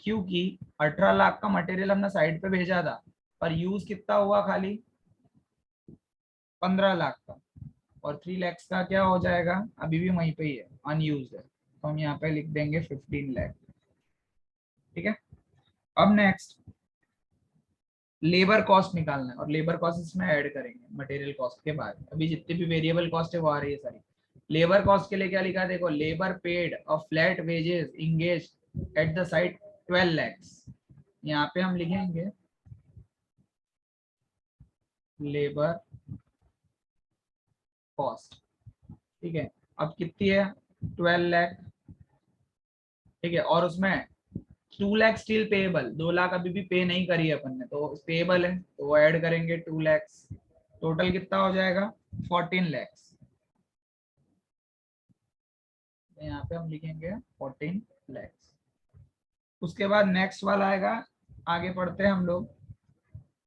क्योंकि 18 लाख का मटेरियल हमने साइड पे भेजा था, पर यूज कितना हुआ, खाली 15 लाख का, और 3 लैक्स का क्या हो जाएगा, अभी भी वहीं पे ही है, अनयूज है, तो हम यहाँ पे लिख देंगे 15 लाख। ठीक है, अब नेक्स्ट लेबर कॉस्ट निकालना है, और लेबर कॉस्ट इसमें ऐड करेंगे मटेरियल कॉस्ट के बाद, अभी जितनी भी वेरिएबल कॉस्ट है वो आ रही है सारी। लेबर कॉस्ट के लिए क्या लिखा है, देखो लेबर पेड और flat wages engage at the site 12 lakhs, यहाँ पे हम लिखेंगे लेबर कॉस्ट। ठीक है, अब कितनी है, 12 लाख। ठीक है, और उसमें 2 लाख स्टिल पेएबल, 2 लाख अभी भी पे नहीं करी है अपन ने, तो पेएबल है तो वो ऐड करेंगे 2 लैक्स, टोटल कितना हो जाएगा 14 लैक्स, यहाँ पे हम लिखेंगे 14 लैक्स। उसके बाद नेक्स्ट वाला आएगा, आगे पढ़ते हैं हम लोग,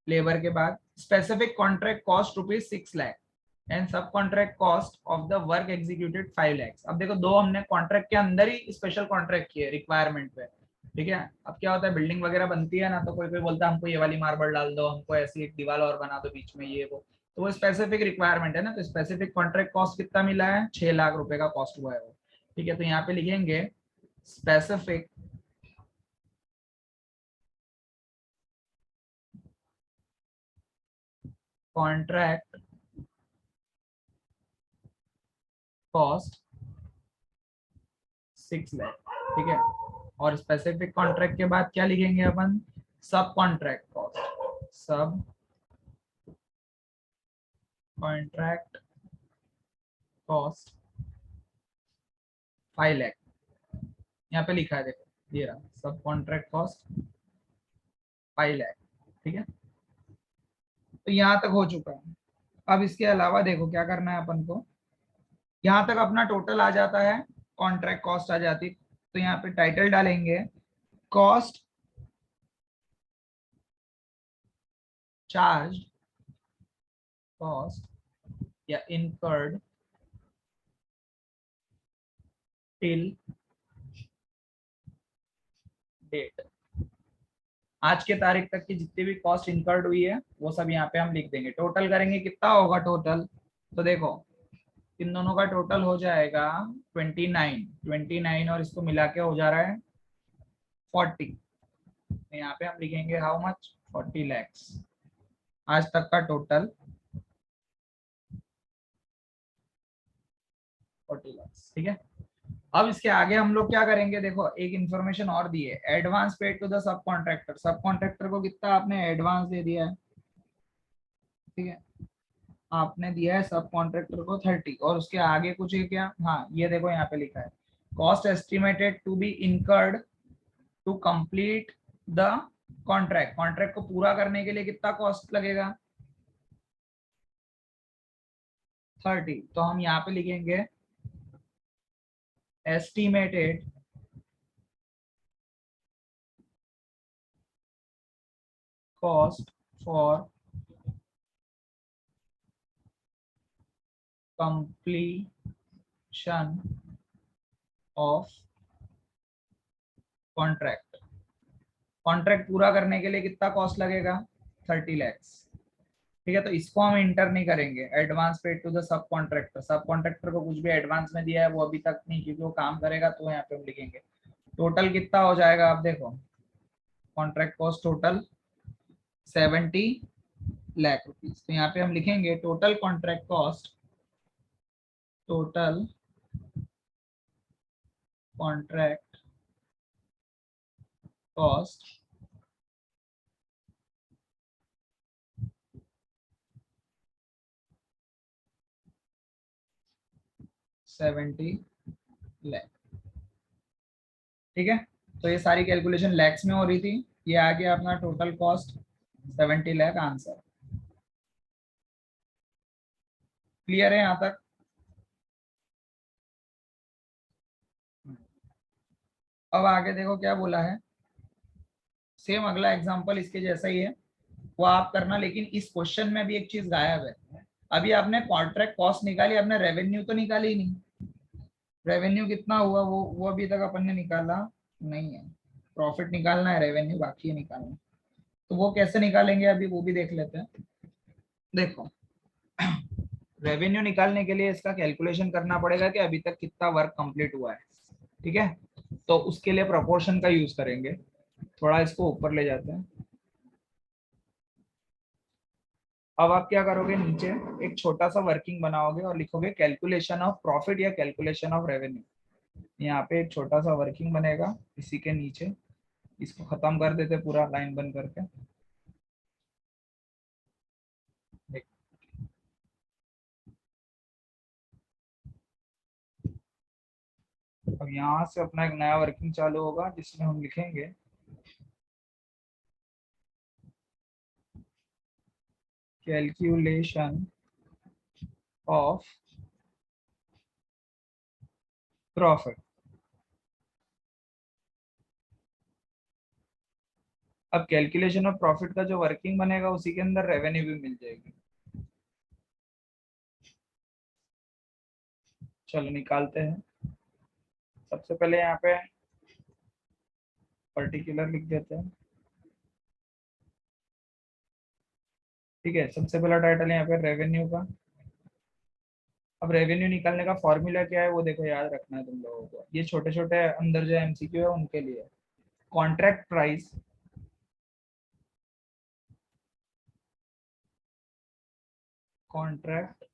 लेबर के बाद specific contract cost rupees 6 lakh and subcontract cost of the work executed 5 lakhs. अब देखो दो हमने कॉन्ट्रैक्ट के अंदर ही स्पेशल कॉन्ट्रैक्ट किए रिक्वायरमेंट पे। ठीक है, अब क्या होता है बिल्डिंग वगैरह बनती है ना, तो कोई कोई बोलता है हमको ये वाली मार्बल डाल दो, हमको ऐसी एक दीवार और बना दो बीच में ये वो, तो वो स्पेसिफिक रिक्वायरमेंट है ना, तो स्पेसिफिक कॉन्ट्रैक्ट कॉस्ट कितना मिला है, 6 लाख रुपए का कॉस्ट हुआ है वो। ठीक है, तो यहाँ पे लिखेंगे स्पेसिफिक कॉन्ट्रैक्ट कॉस्ट 6 लाख। ठीक है, और स्पेसिफिक कॉन्ट्रैक्ट के बाद क्या लिखेंगे अपन, सब कॉन्ट्रैक्ट कॉस्ट, सब कॉन्ट्रैक्ट कॉस्ट 5 लाख, यहाँ पे लिखा है देखो ये रहा, सब कॉन्ट्रैक्ट कॉस्ट 5 लाख। ठीक है, तो यहाँ तक हो चुका है। अब इसके अलावा देखो क्या करना है अपन को, यहाँ तक अपना टोटल आ जाता है, कॉन्ट्रैक्ट कॉस्ट आ जाती, तो यहाँ पे टाइटल डालेंगे कॉस्ट चार्ज, कॉस्ट या इनकर्ड टिल डेट, आज के तारीख तक की जितनी भी कॉस्ट इनकर्ड हुई है वो सब यहाँ पे हम लिख देंगे, टोटल करेंगे कितना होगा टोटल, तो देखो इन दोनों का टोटल हो जाएगा 29 और इसको मिला के हो जा रहा है 40, तो यहाँ पे हम लिखेंगे हाउ मच, 40 लैक्स आज तक का टोटल, 40 लैक्स। ठीक है, अब इसके आगे हम लोग क्या करेंगे, देखो एक इंफॉर्मेशन और दी है, एडवांस पेड टू द सब कॉन्ट्रैक्टर, सब कॉन्ट्रैक्टर को कितना आपने एडवांस दे दिया है। ठीक है, आपने दिया है सब कॉन्ट्रैक्टर को 30, और उसके आगे कुछ है क्या, हाँ ये देखो यहाँ पे लिखा है cost estimated to be incurred to complete the contract, contract को पूरा करने के लिए कितना कॉस्ट लगेगा 30, तो हम यहाँ पे लिखेंगे estimated cost for completion of contract, contract पूरा करने के लिए कितना कॉस्ट लगेगा 30 लैक्स। ठीक है, तो इसको हम इंटर नहीं करेंगे, एडवांस पेड टू द सब कॉन्ट्रैक्टर, सब कॉन्ट्रैक्टर को कुछ भी एडवांस में दिया है वो अभी तक नहीं, क्योंकि वो काम करेगा, तो यहाँ पे हम लिखेंगे टोटल कितना हो जाएगा, आप देखो contract cost total 70 lakh rupees, तो यहाँ पे हम लिखेंगे total contract cost, total contract cost 70 lakh. ठीक है, तो ये सारी कैलकुलेशन लैक्स में हो रही थी। ये आ गया अपना total cost 70 lakh answer. Clear है यहाँ तक? अब आगे देखो क्या बोला है। सेम अगला एग्जांपल इसके जैसा ही है, वो आप करना, लेकिन इस क्वेश्चन में भी एक चीज गायब है। अभी आपने कॉन्ट्रैक्ट कॉस्ट निकाली, आपने रेवेन्यू तो निकाली ही नहीं। रेवेन्यू कितना हुआ वो अभी तक अपन ने निकाला नहीं है। प्रॉफिट निकालना है, रेवेन्यू बाकी है निकालना। तो वो कैसे निकालेंगे अभी वो भी देख लेते हैं। देखो, रेवेन्यू निकालने के लिए इसका कैलकुलेशन करना पड़ेगा कि अभी तक कितना वर्क कंप्लीट हुआ है। ठीक है, तो उसके लिए प्रोपोर्शन का यूज करेंगे। थोड़ा इसको ऊपर ले जाते हैं। अब आप क्या करोगे, नीचे एक छोटा सा वर्किंग बनाओगे और लिखोगे कैलकुलेशन ऑफ प्रॉफिट या कैलकुलेशन ऑफ रेवेन्यू। यहाँ पे एक छोटा सा वर्किंग बनेगा इसी के नीचे। इसको खत्म कर देते पूरा लाइन बंद करके। अब यहाँ से अपना एक नया वर्किंग चालू होगा जिसमें हम लिखेंगे कैलकुलेशन ऑफ प्रॉफिट। अब कैलकुलेशन ऑफ प्रॉफिट का जो वर्किंग बनेगा उसी के अंदर रेवेन्यू भी मिल जाएगी। चलो निकालते हैं। सबसे पहले यहाँ पे पर्टिकुलर लिख देते हैं। ठीक है, सबसे पहला टाइटल है यहाँ पे रेवेन्यू का। अब रेवेन्यू निकालने का फॉर्मूला क्या है वो देखो, याद रखना है तुम लोगों को। ये छोटे छोटे अंदर जो एमसीक्यू है उनके लिए। Contract price contract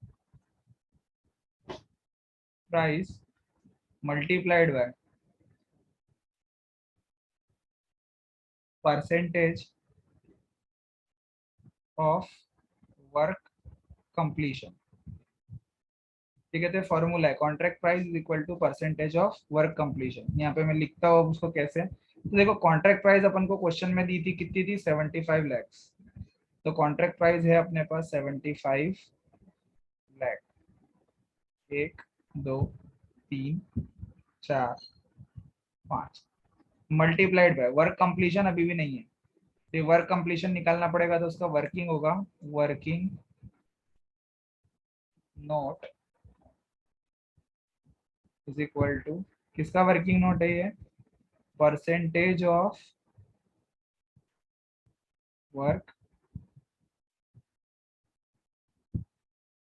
price multiplied by percentage of work completion. ठीक है, तो फॉर्मूला है contract price is equal to percentage of work completion. यहाँ पे मैं लिखता हूँ उसको कैसे। तो देखो, कॉन्ट्रैक्ट प्राइस अपन को क्वेश्चन में दी थी, कितनी थी, 75 लैक्स। तो कॉन्ट्रैक्ट प्राइस है अपने पास 75 lakh. 1 2 3 4 5 multiplied by work completion अभी भी नहीं है, तो वर्क कंप्लीशन निकालना पड़ेगा। तो उसका वर्किंग होगा working note is equal to, किसका वर्किंग नोट है ये, परसेंटेज ऑफ वर्क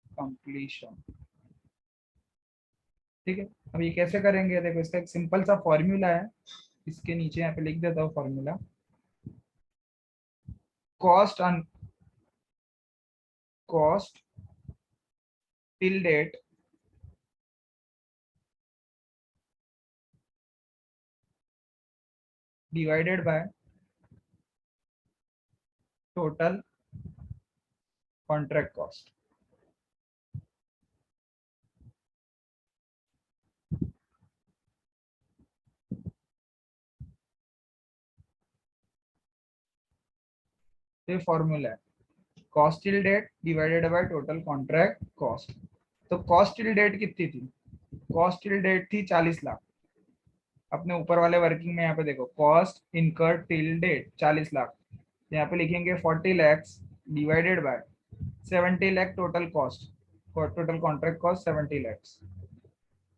कंप्लीशन। ठीक है, अब ये कैसे करेंगे, देखो इसका एक सिंपल सा फॉर्मूला है। इसके नीचे यहाँ पे लिख देता हूँ formula. Cost on cost till date divided by total contract cost. ये फॉर्मूला है cost till date divided by total contract cost. तो कॉस्ट टिल डेट कितनी थी, कॉस्ट टिल डेट थी 40 लाख। अपने ऊपर वाले वर्किंग में यहाँ पे देखो, cost incurred till date 40 lakh. यहाँ पे लिखेंगे 40 lakhs divided by 70 lakh total cost, total contract cost 70 lakhs.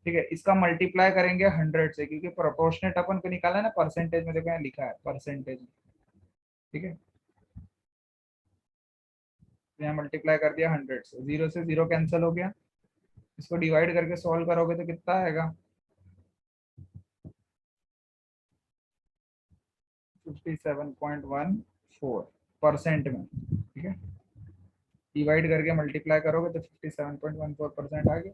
ठीक है, इसका मल्टीप्लाई करेंगे 100 से, क्योंकि प्रोपोर्शनेट अपन को निकाला है ना परसेंटेज में। देखो यहाँ लिखा है परसेंटेज। ठीक है, तो यहाँ मल्टीप्लाई कर दिया 100 से, 0 से 0 कैंसिल हो गया। इसको डिवाइड करके सॉल्व करोगे तो कितना आएगा, 57.14% में। ठीक है, डिवाइड करके मल्टीप्लाई करोगे तो 57.14% आ गया।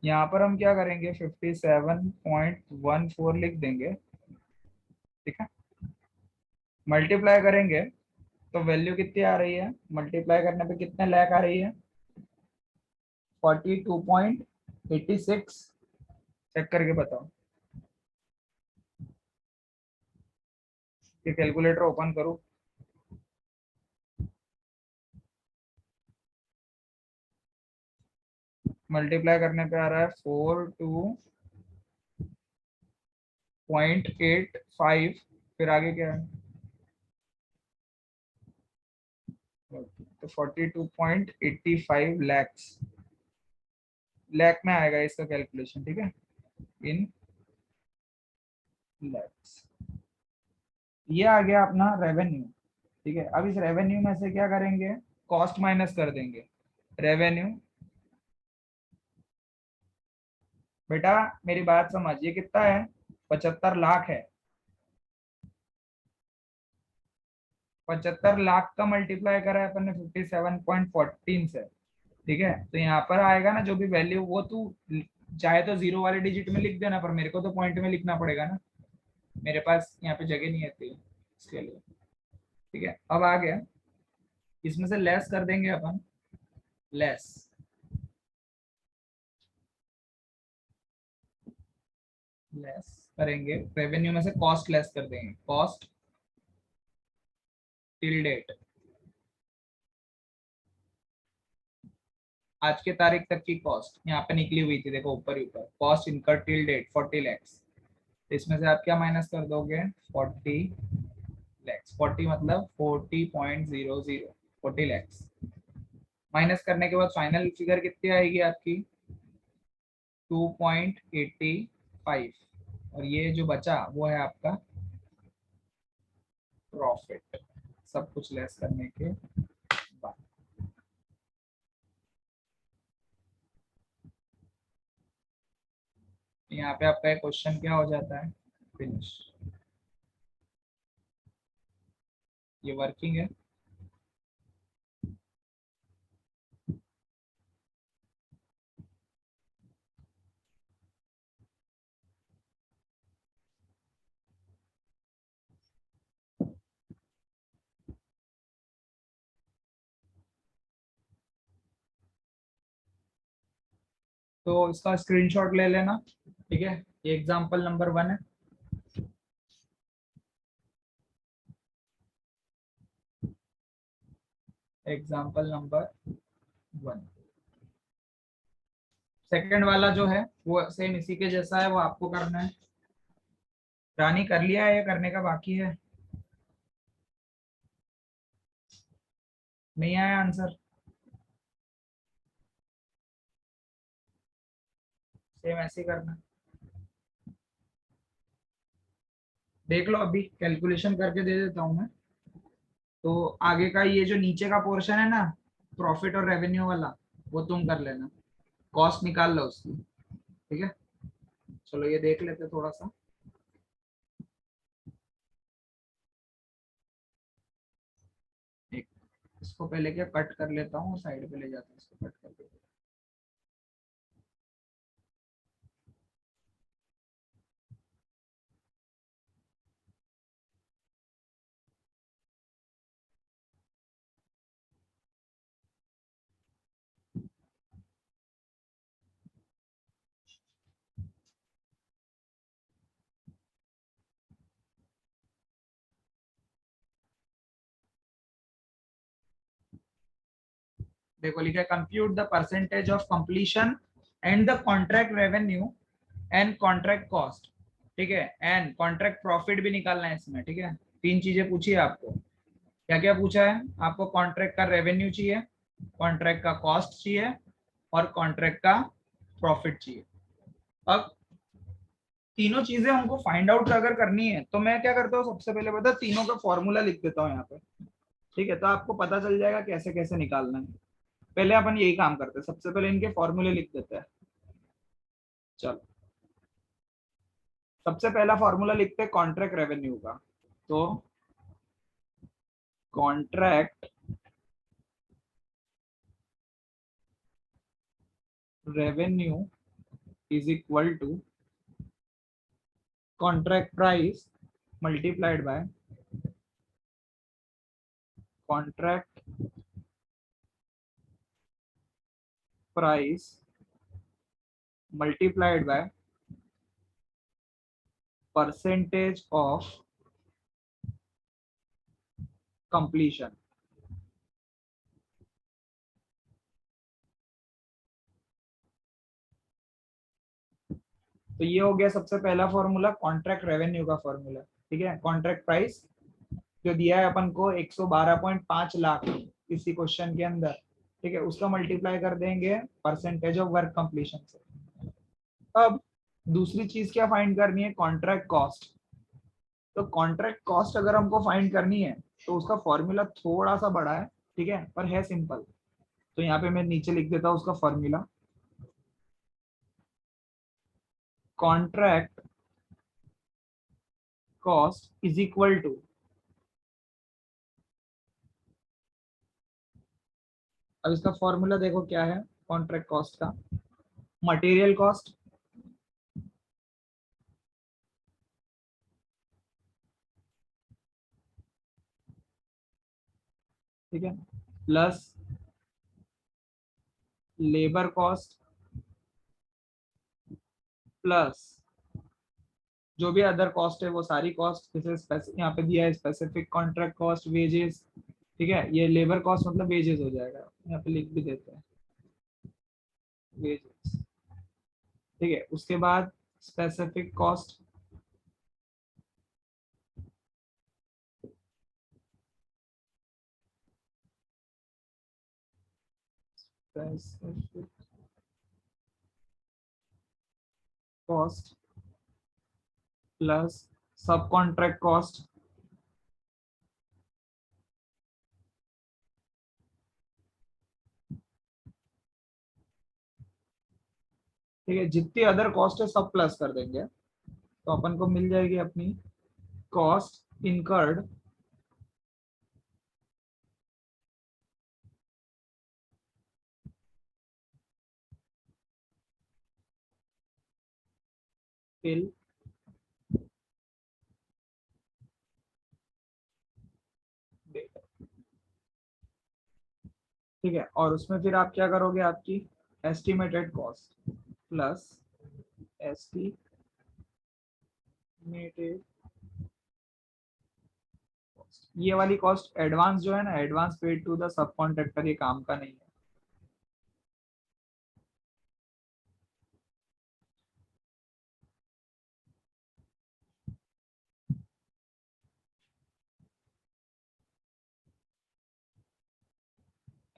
यहाँ पर हम क्या करेंगे, 57.14 लिख देंगे। ठीक है, मल्टीप्लाई करेंगे तो वैल्यू कितनी आ रही है, मल्टीप्लाई करने पे कितने लाख आ रही है, 42.8 86 चेक करके बताओ। ये कैलकुलेटर ओपन करो। मल्टीप्लाई करने पे आ रहा है 42.85। फिर आगे क्या है? तो 42.85 लैख में आएगा इसका कैलकुलेशन, ठीक है, इन लैक्स। ये आ गया अपना रेवेन्यू। ठीक है, अब इस रेवेन्यू में से क्या करेंगे? कॉस्ट माइनस कर देंगे। रेवेन्यू, बेटा मेरी बात समझ, ये कितना है? 75 लाख है। 75 लाख का मल्टीप्लाई करा है अपन ने 57.14 से। ठीक है, तो यहाँ पर आएगा ना जो भी वैल्यू, वो तू चाहे तो जीरो वाले डिजिट में लिख देना, पर मेरे को तो पॉइंट में लिखना पड़ेगा ना, मेरे पास यहाँ पे जगह नहीं आती इसके लिए। ठीक है, अब आ गया, इसमें से लेस कर देंगे अपन। लेस, लेस करेंगे रेवेन्यू में से, कॉस्ट लेस कर देंगे। कॉस्ट टिल डेट, आज के तारीख तक की कॉस्ट यहाँ पे निकली हुई थी, देखो ऊपर ही ऊपर, cost incur till date 40 lakhs। तो इसमें से आप क्या माइनस कर दोगे? 40 lakhs। 40 मतलब 40.00, 40 lakhs माइनस करने के बाद फाइनल फिगर कितनी आएगी आपकी? 2.85। और ये जो बचा वो है आपका प्रॉफिट, सब कुछ लेस करने के बाद। यहाँ पे आपका क्वेश्चन क्या हो जाता है? फिनिश। ये वर्किंग है। तो इसका स्क्रीनशॉट ले लेना। ठीक है, ये एग्जांपल नंबर 1 है। Example number 1। सेकंड वाला जो है वो सेम इसी के जैसा है, वो आपको करना है। रानी कर लिया है या करने का बाकी है? नहीं आया आंसर? सेम ऐसे ही करना। देख लो, अभी कैलकुलेशन करके दे देता हूँ मैं। तो आगे का ये जो नीचे का पोर्शन है ना, प्रॉफिट और रेवेन्यू वाला, वो तुम कर लेना, कॉस्ट निकाल लो उसकी। ठीक है, चलो ये देख लेते थोड़ा सा। एक, इसको पहले क्या कट कर लेता हूँ, साइड पे ले जाता हूँ इसको कट करके। देखो लिखा है, compute the percentage of completion and the contract revenue and contract cost. ठीक है, एंड कॉन्ट्रैक्ट प्रॉफिट भी निकालना है इसमें। ठीक है, तीन चीजें पूछी है आपको। क्या क्या पूछा है आपको? कॉन्ट्रैक्ट का रेवेन्यू चाहिए, कॉन्ट्रैक्ट का कॉस्ट चाहिए, और कॉन्ट्रैक्ट का प्रॉफिट चाहिए। अब तीनों चीजें हमको फाइंड आउट अगर करनी है तो मैं क्या करता हूँ, सबसे पहले पता, तीनों का फॉर्मूला लिख देता हूँ यहाँ पे। ठीक है, तो आपको पता चल जाएगा कैसे कैसे निकालना है। पहले अपन यही काम करते हैं, सबसे पहले इनके फॉर्मूले लिख देते हैं। चलो, सबसे पहला फॉर्मूला लिखते हैं कॉन्ट्रैक्ट रेवेन्यू का। तो contract revenue is equal to contract price multiplied by contract price multiplied by percentage of completion. तो ये हो गया सबसे पहला फॉर्मूला कॉन्ट्रैक्ट रेवेन्यू का फॉर्मूला। ठीक है, कॉन्ट्रैक्ट प्राइस जो दिया है अपन को 112.5 लाख किसी क्वेश्चन के अंदर, ठीक है, उसका मल्टीप्लाई कर देंगे परसेंटेज ऑफ वर्क कंप्लीशन से। अब दूसरी चीज क्या फाइंड करनी है, कॉन्ट्रैक्ट कॉस्ट। तो कॉन्ट्रैक्ट कॉस्ट अगर हमको फाइंड करनी है तो उसका फॉर्मूला थोड़ा सा बड़ा है, ठीक है, पर है सिंपल। तो यहाँ पे मैं नीचे लिख देता हूँ उसका formula, contract cost is equal to, अब इसका फॉर्मूला देखो क्या है कॉन्ट्रैक्ट कॉस्ट का, मटेरियल कॉस्ट ठीक है, प्लस लेबर कॉस्ट, प्लस जो भी अदर कॉस्ट है वो सारी कॉस्ट, जैसे यहाँ पे दिया है स्पेसिफिक कॉन्ट्रैक्ट कॉस्ट, वेजेस, ठीक है, ये लेबर कॉस्ट मतलब वेजेस हो जाएगा, यहाँ पे लिख भी देते हैं वेजेस। ठीक है, उसके बाद specific cost, specific cost plus सब कॉन्ट्रैक्ट कॉस्ट। ठीक है, जितनी अदर कॉस्ट है सब प्लस कर देंगे, तो अपन को मिल जाएगी अपनी कॉस्ट इनकर्ड टिल डेट। ठीक है, और उसमें फिर आप क्या करोगे, आपकी estimated cost plus estimated cost, ये वाली कॉस्ट एडवांस जो है ना, एडवांस पेड टू द सब कॉन्ट्रैक्टर, ये काम का नहीं है।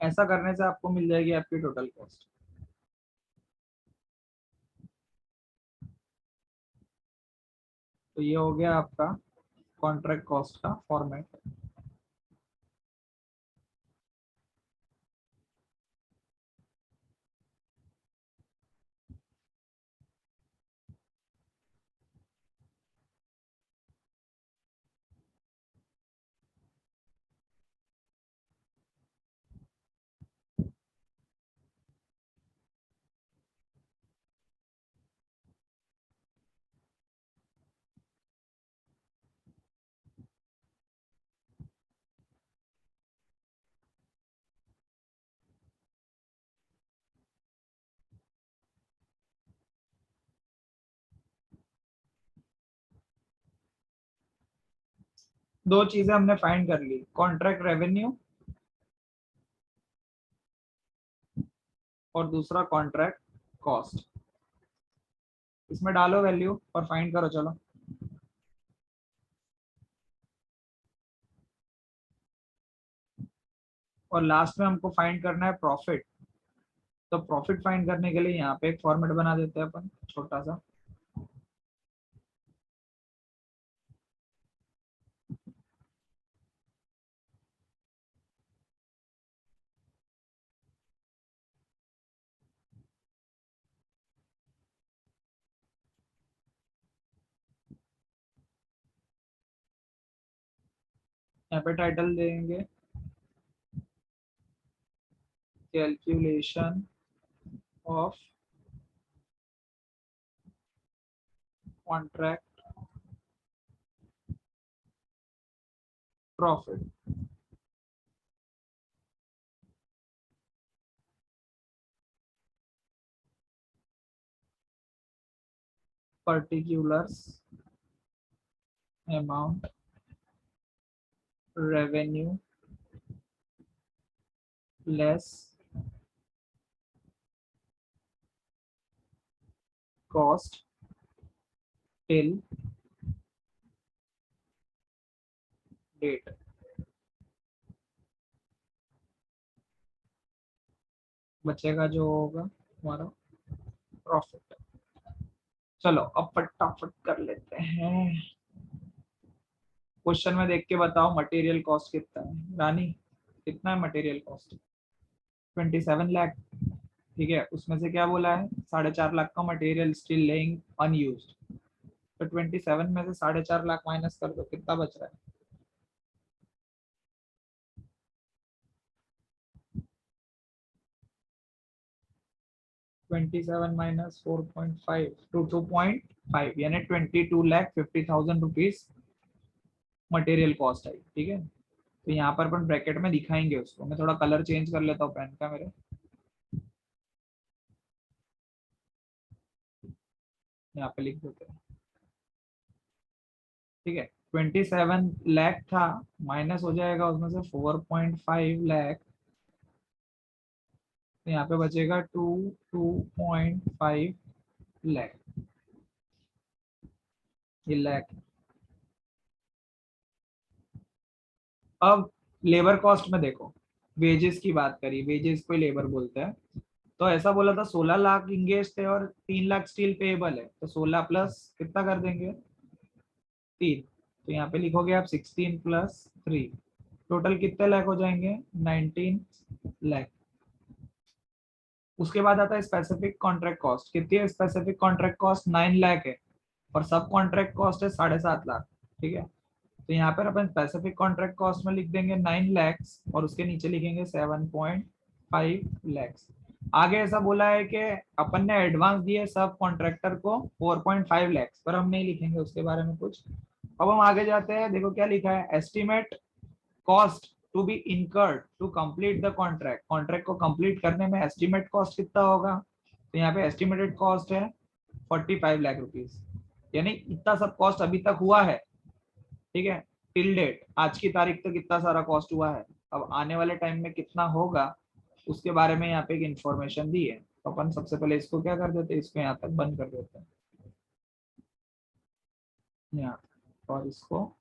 ऐसा करने से आपको मिल जाएगी आपकी टोटल कॉस्ट। तो ये हो गया आपका कॉन्ट्रैक्ट कॉस्ट का फॉर्मेट। दो चीजें हमने फाइंड कर ली, कॉन्ट्रैक्ट रेवेन्यू और दूसरा कॉन्ट्रैक्ट कॉस्ट। इसमें डालो वैल्यू और फाइंड करो, चलो। और लास्ट में हमको फाइंड करना है प्रॉफिट। तो प्रॉफिट फाइंड करने के लिए यहाँ पे एक फॉर्मेट बना देते हैं अपन छोटा सा। यहाँ पे टाइटल देंगे calculation of contract profit. particulars amount revenue less cost till date, बचेगा जो होगा हमारा प्रॉफिट। चलो अब फटाफट कर लेते हैं। क्वेश्चन में देख के बताओ मटेरियल कॉस्ट कितना है रानी, कितना है मटेरियल कॉस्ट? 27 लाख। ठीक है, उसमें से क्या बोला है 4.5 लाख का मटेरियल स्टिल लेइंग अनयूज्ड, तो 27 में से 4.5 लाख माइनस कर दो, कितना बच रहा है? 27 माइनस 4.5 टू 2.5 यानी 22,50,000 रुपीज मटेरियल कॉस्ट आई। ठीक है, तो यहाँ पर अपन ब्रैकेट में दिखाएंगे उसको। मैं थोड़ा कलर चेंज कर लेता हूँ पेन का मेरे, यहाँ पे लिख देते हैं। ठीक है, 27 लाख था, माइनस हो जाएगा उसमें से 4.5 लाख, तो यहाँ पे बचेगा 2.5 लाख, ये लाख। अब लेबर कॉस्ट में देखो, वेजेस की बात करी, वेजेस को लेबर बोलते हैं। तो ऐसा बोला था 16 लाख इंगेज थे और 3 लाख स्टील पेएबल है, तो 16 प्लस कितना कर देंगे 3, तो यहाँ पे लिखोगे आप 16 + 3, टोटल कितने लाख हो जाएंगे 19 लाख। उसके बाद आता है स्पेसिफिक कॉन्ट्रैक्ट कॉस्ट, कितनी है स्पेसिफिक कॉन्ट्रैक्ट कॉस्ट 9 लाख है, और सब कॉन्ट्रैक्ट कॉस्ट है 7.5 लाख। ठीक है, तो यहाँ पर अपन स्पेसिफिक कॉन्ट्रैक्ट कॉस्ट में लिख देंगे 9 लाख और उसके नीचे लिखेंगे 7.5 लाख। आगे ऐसा बोला है कि अपन ने एडवांस दिए सब कॉन्ट्रैक्टर को 4.5 लाख, पर हम नहीं लिखेंगे उसके बारे में कुछ। अब हम आगे जाते हैं, देखो क्या लिखा है, estimate cost to be incurred to complete the contract, contract को कंप्लीट करने में एस्टिमेट कॉस्ट कितना होगा, तो यहाँ पे एस्टिमेटेड कॉस्ट है 45 लाख रुपीज, यानी इतना सब कॉस्ट अभी तक हुआ है। ठीक है, टिल डेट आज की तारीख तक कितना सारा कॉस्ट हुआ है, अब आने वाले टाइम में कितना होगा उसके बारे में यहाँ पे एक इंफॉर्मेशन दी है। तो अपन सबसे पहले इसको क्या कर देते हैं, इसको यहाँ तक बंद कर देते हैं यहाँ, और इसको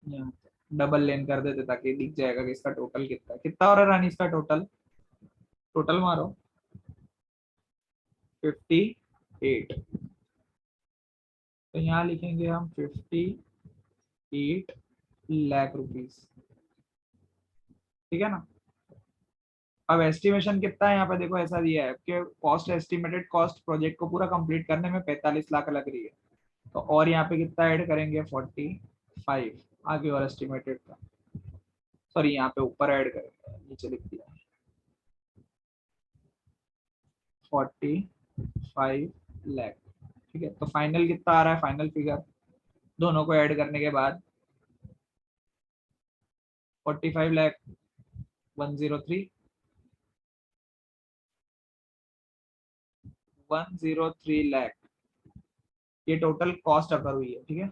यहाँ डबल लेन कर देते ताकि दिख जाएगा कि इसका टोटल कितना है। कितना हो रहा है रानी इसका टोटल, टोटल मारो 58, तो यहाँ लिखेंगे हम 58 लाख रुपीज। ठीक है ना, अब एस्टिमेशन कितना है यहाँ पे देखो, ऐसा दिया है कि कॉस्ट एस्टिमेटेड कॉस्ट प्रोजेक्ट को पूरा कंप्लीट करने में 45 लाख लग रही है, तो और यहाँ पे कितना ऐड करेंगे 45 आगे और एस्टिमेटेड का, सॉरी यहाँ पे ऊपर ऐड करेंगे, नीचे लिख दिया 45 लाख। ठीक है, तो फाइनल कितना आ रहा है, फाइनल फिगर दोनों को ऐड करने के बाद 45 लाख 103 लाख, ये टोटल कॉस्ट अकर हुई है। ठीक है,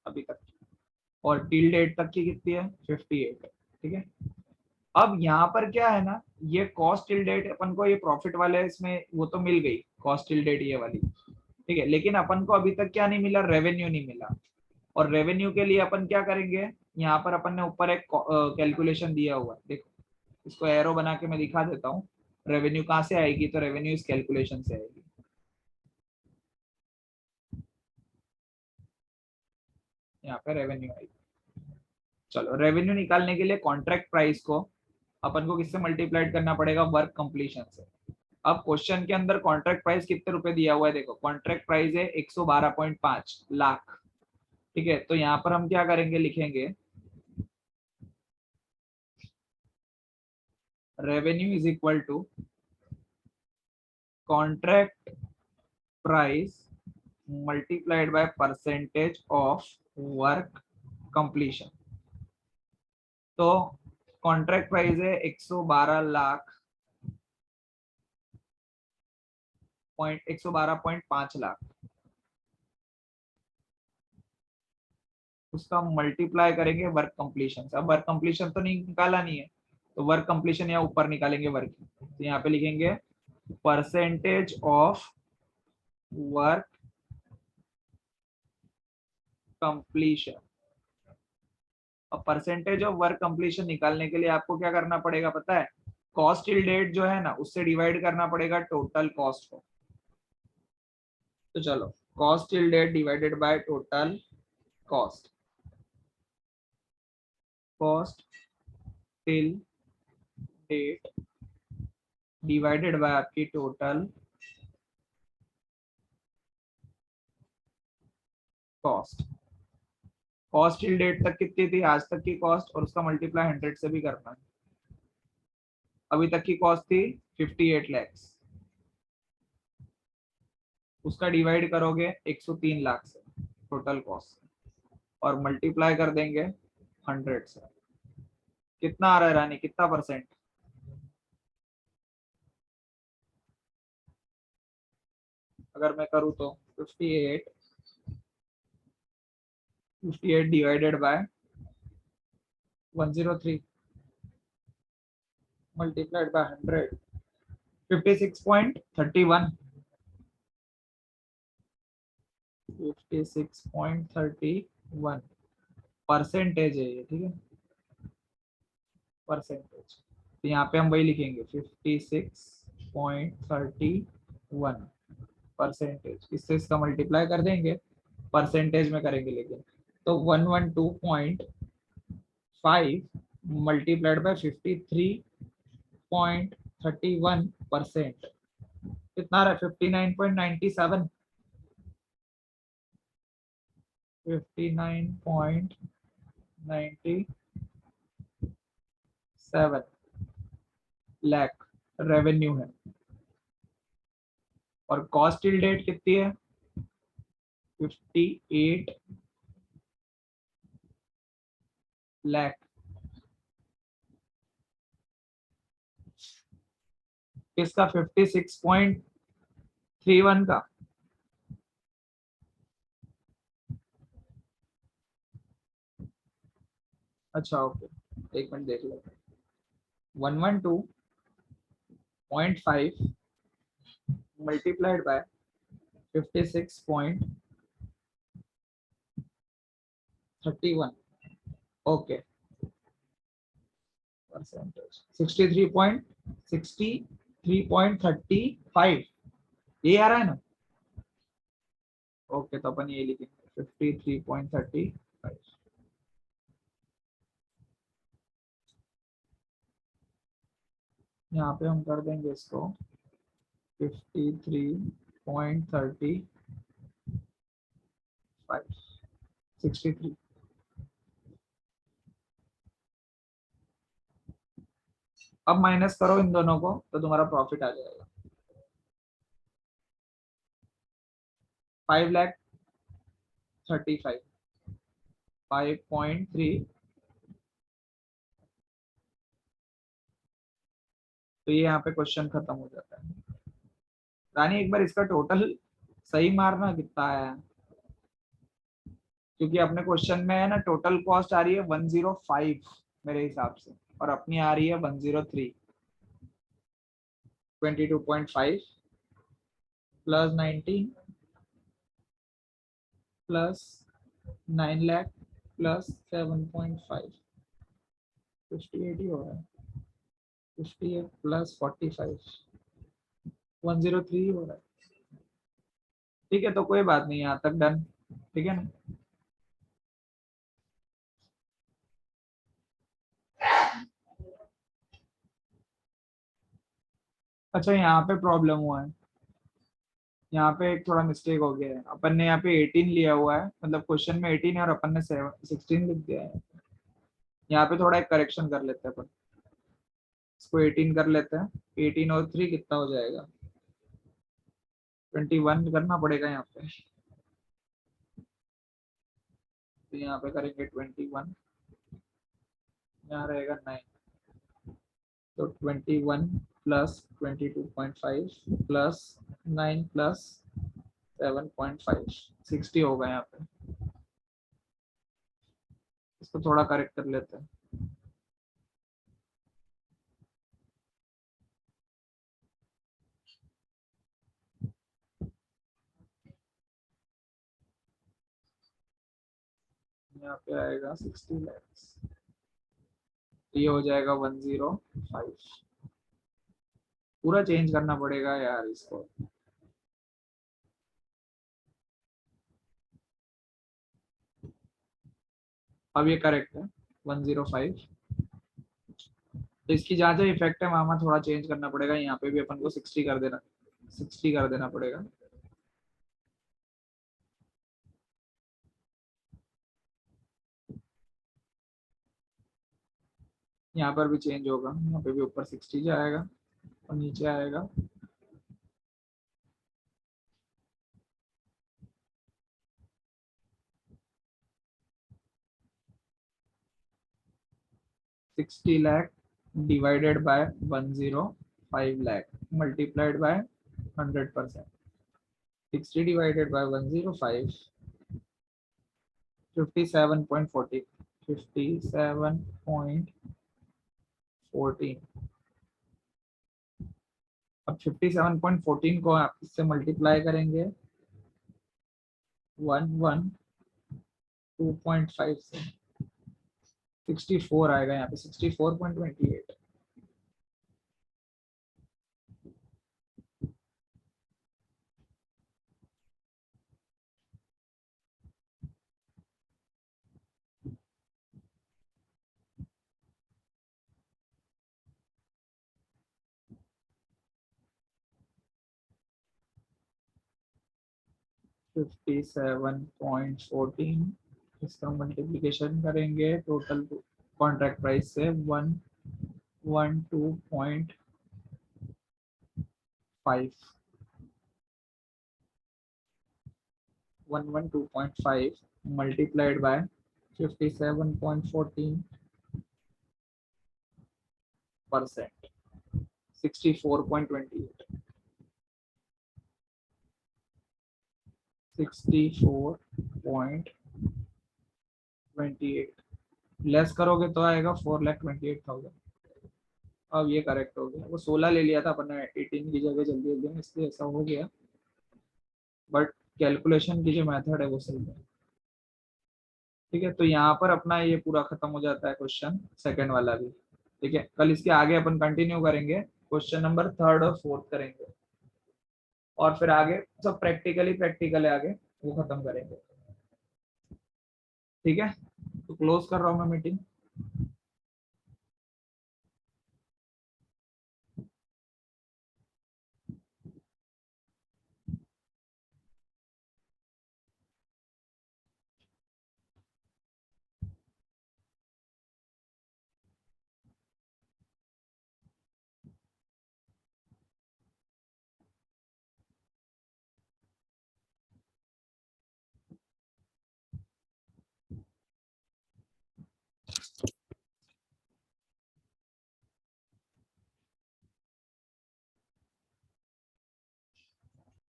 अभी तक, और टिल डेट तक की कितनी है 58। ठीक है, अब यहाँ पर क्या है ना, ये कॉस्ट टिल डेट अपन को, ये प्रॉफिट वाले इसमें वो तो मिल गई कॉस्ट टिल डेट ये वाली। ठीक है, लेकिन अपन को अभी तक क्या नहीं मिला, रेवेन्यू नहीं मिला। और रेवेन्यू के लिए अपन क्या करेंगे, यहाँ पर अपन ने ऊपर एक कैलकुलेशन दिया हुआ है, देखो इसको एरो बना के मैं दिखा देता हूँ। रेवेन्यू कहाँ से आएगी, तो रेवेन्यू इस कैलकुलेशन से आएगी, यहाँ पे रेवेन्यू आएगी। चलो, रेवेन्यू निकालने के लिए कॉन्ट्रैक्ट प्राइस को अपन को किससे मल्टीप्लाइड करना पड़ेगा, वर्क कंप्लीशन से। अब क्वेश्चन के अंदर कॉन्ट्रैक्ट प्राइस कितने रुपए दिया हुआ है, देखो कॉन्ट्रैक्ट प्राइस है 112.5 लाख। ठीक है, तो यहाँ पर हम क्या करेंगे, लिखेंगे revenue is equal to contract price multiplied by percentage of work completion. तो कॉन्ट्रैक्ट प्राइस है 112 लाख 112.5 लाख, उसका मल्टीप्लाई करेंगे वर्क कंप्लीशन से। अब वर्क कंप्लीशन तो नहीं निकाला नहीं है, तो वर्क कंप्लीशन यहाँ ऊपर निकालेंगे वर्क की, तो यहाँ पे लिखेंगे परसेंटेज ऑफ वर्क कंप्लीशन। अब परसेंटेज ऑफ वर्क कंप्लीशन निकालने के लिए आपको क्या करना पड़ेगा पता है, कॉस्ट टिल डेट जो है ना उससे डिवाइड करना पड़ेगा टोटल कॉस्ट को। तो चलो, cost till date divided by total cost, cost till date divided by आपकी total cost. Cost till date तक कितनी थी, आज तक की कॉस्ट, और उसका मल्टीप्लाई 100 से भी करना है। अभी तक की कॉस्ट थी 58 लैक्स, उसका डिवाइड करोगे 103 लाख से टोटल कॉस्ट, और मल्टीप्लाई कर देंगे 100 से। कितना आ रहा है रानी, कितना परसेंट? अगर मैं करूँ तो 58 divided by 103 multiplied by 100, 56.31, 56.31 percentage है ये, ठीक है, परसेंटेज। तो यहाँ पे हम वही लिखेंगे 56.31 परसेंटेज, इससे इसका मल्टीप्लाई कर देंगे, परसेंटेज में करेंगे लेकिन। तो 112.5 मल्टीप्लाइड बाय 53.31%, कितना रहा है, 59.97, 59.97 लाख रेवेन्यू है। और कॉस्ट टिल डेट कितनी है, 58 लाख, इसका 56.31 का, अच्छा ओके, एक मिनट देख लेते हैं। 112.5 मल्टीप्लाइड बाय 56.31, ओके, परसेंटेज 63.35 ये आ रहा है ना, ओके, तो अपन ये लिखेंगे 53.35। यहाँ पे हम कर देंगे इसको 53.35, 63। अब माइनस करो इन दोनों को तो तुम्हारा प्रॉफिट आ जाएगा 5,35,5.3। तो ये यहाँ पे क्वेश्चन खत्म हो जाता है। रानी एक बार इसका टोटल सही मारना कितना आया, क्योंकि अपने क्वेश्चन में है ना टोटल कॉस्ट आ रही है 105 मेरे हिसाब से, और अपनी आ रही है 103, 22.5 प्लस 19 प्लस 9 लाख प्लस 7.5, 58 ही हो रहा है, 58 प्लस 45, 103 हो रहा है। ठीक है, तो कोई बात नहीं, यहाँ तक डन, ठीक है ना। अच्छा, यहाँ पे प्रॉब्लम हुआ है, यहाँ पे एक थोड़ा मिस्टेक हो गया है, अपन ने यहाँ पे 18 लिया हुआ है, मतलब क्वेश्चन में 18 है और अपन ने 16 लिख दिया है। यहाँ पे थोड़ा एक करेक्शन कर लेते हैं अपन, इसको 18 कर लेते हैं, 18 और 3 कितना हो जाएगा, 21 करना पड़ेगा यहाँ पे। तो यहाँ पे करेंगे 21, यहाँ रहेगा 9, तो 21 प्लस 22.5 प्लस 9 प्लस 7.5 60 होगा यहाँ पे। इसको थोड़ा करेक्ट कर लेते हैं। यहाँ पे आएगा 60 लैक्स, ये हो जाएगा 105। पूरा चेंज करना पड़ेगा यार इसको। अब ये करेक्ट है 105। तो इसकी जहाँ जहाँ इफेक्ट है वहां थोड़ा चेंज करना पड़ेगा। यहाँ पे भी अपन को 60 कर देना पड़ेगा। यहाँ पर भी चेंज होगा, यहाँ पे भी ऊपर 60 जाएगा और नीचे आएगा 60 lakh divided by 105 lakh multiplied by 100%। 60 divided by 105, 57.40, 57.14। अब 57.14 को आप इससे मल्टीप्लाई करेंगे 112.5 से, 64 आएगा यहाँ पे, 64.28। 57.14 इसका मल्टीप्लिकेशन करेंगे टोटल कॉन्ट्रैक्ट प्राइस से 112.5 multiplied by 57.14%, 64.28, 64.28 लेस करोगे तो आएगा 4,28,000। अब ये करेक्ट हो गया। वो 16 ले लिया था अपन ने 18 की जगह जल्दी जल्दी में, इसलिए ऐसा हो गया। बट कैलकुलेशन की जो मेथड है वो सही है। ठीक है, तो यहाँ पर अपना ये पूरा खत्म हो जाता है क्वेश्चन सेकंड वाला भी। ठीक है, कल इसके आगे अपन कंटिन्यू करेंगे, क्वेश्चन नंबर थर्ड और फोर्थ करेंगे और फिर आगे सब प्रैक्टिकल है आगे वो खत्म करेंगे। ठीक है, तो क्लोज कर रहा हूँ मैं मीटिंग।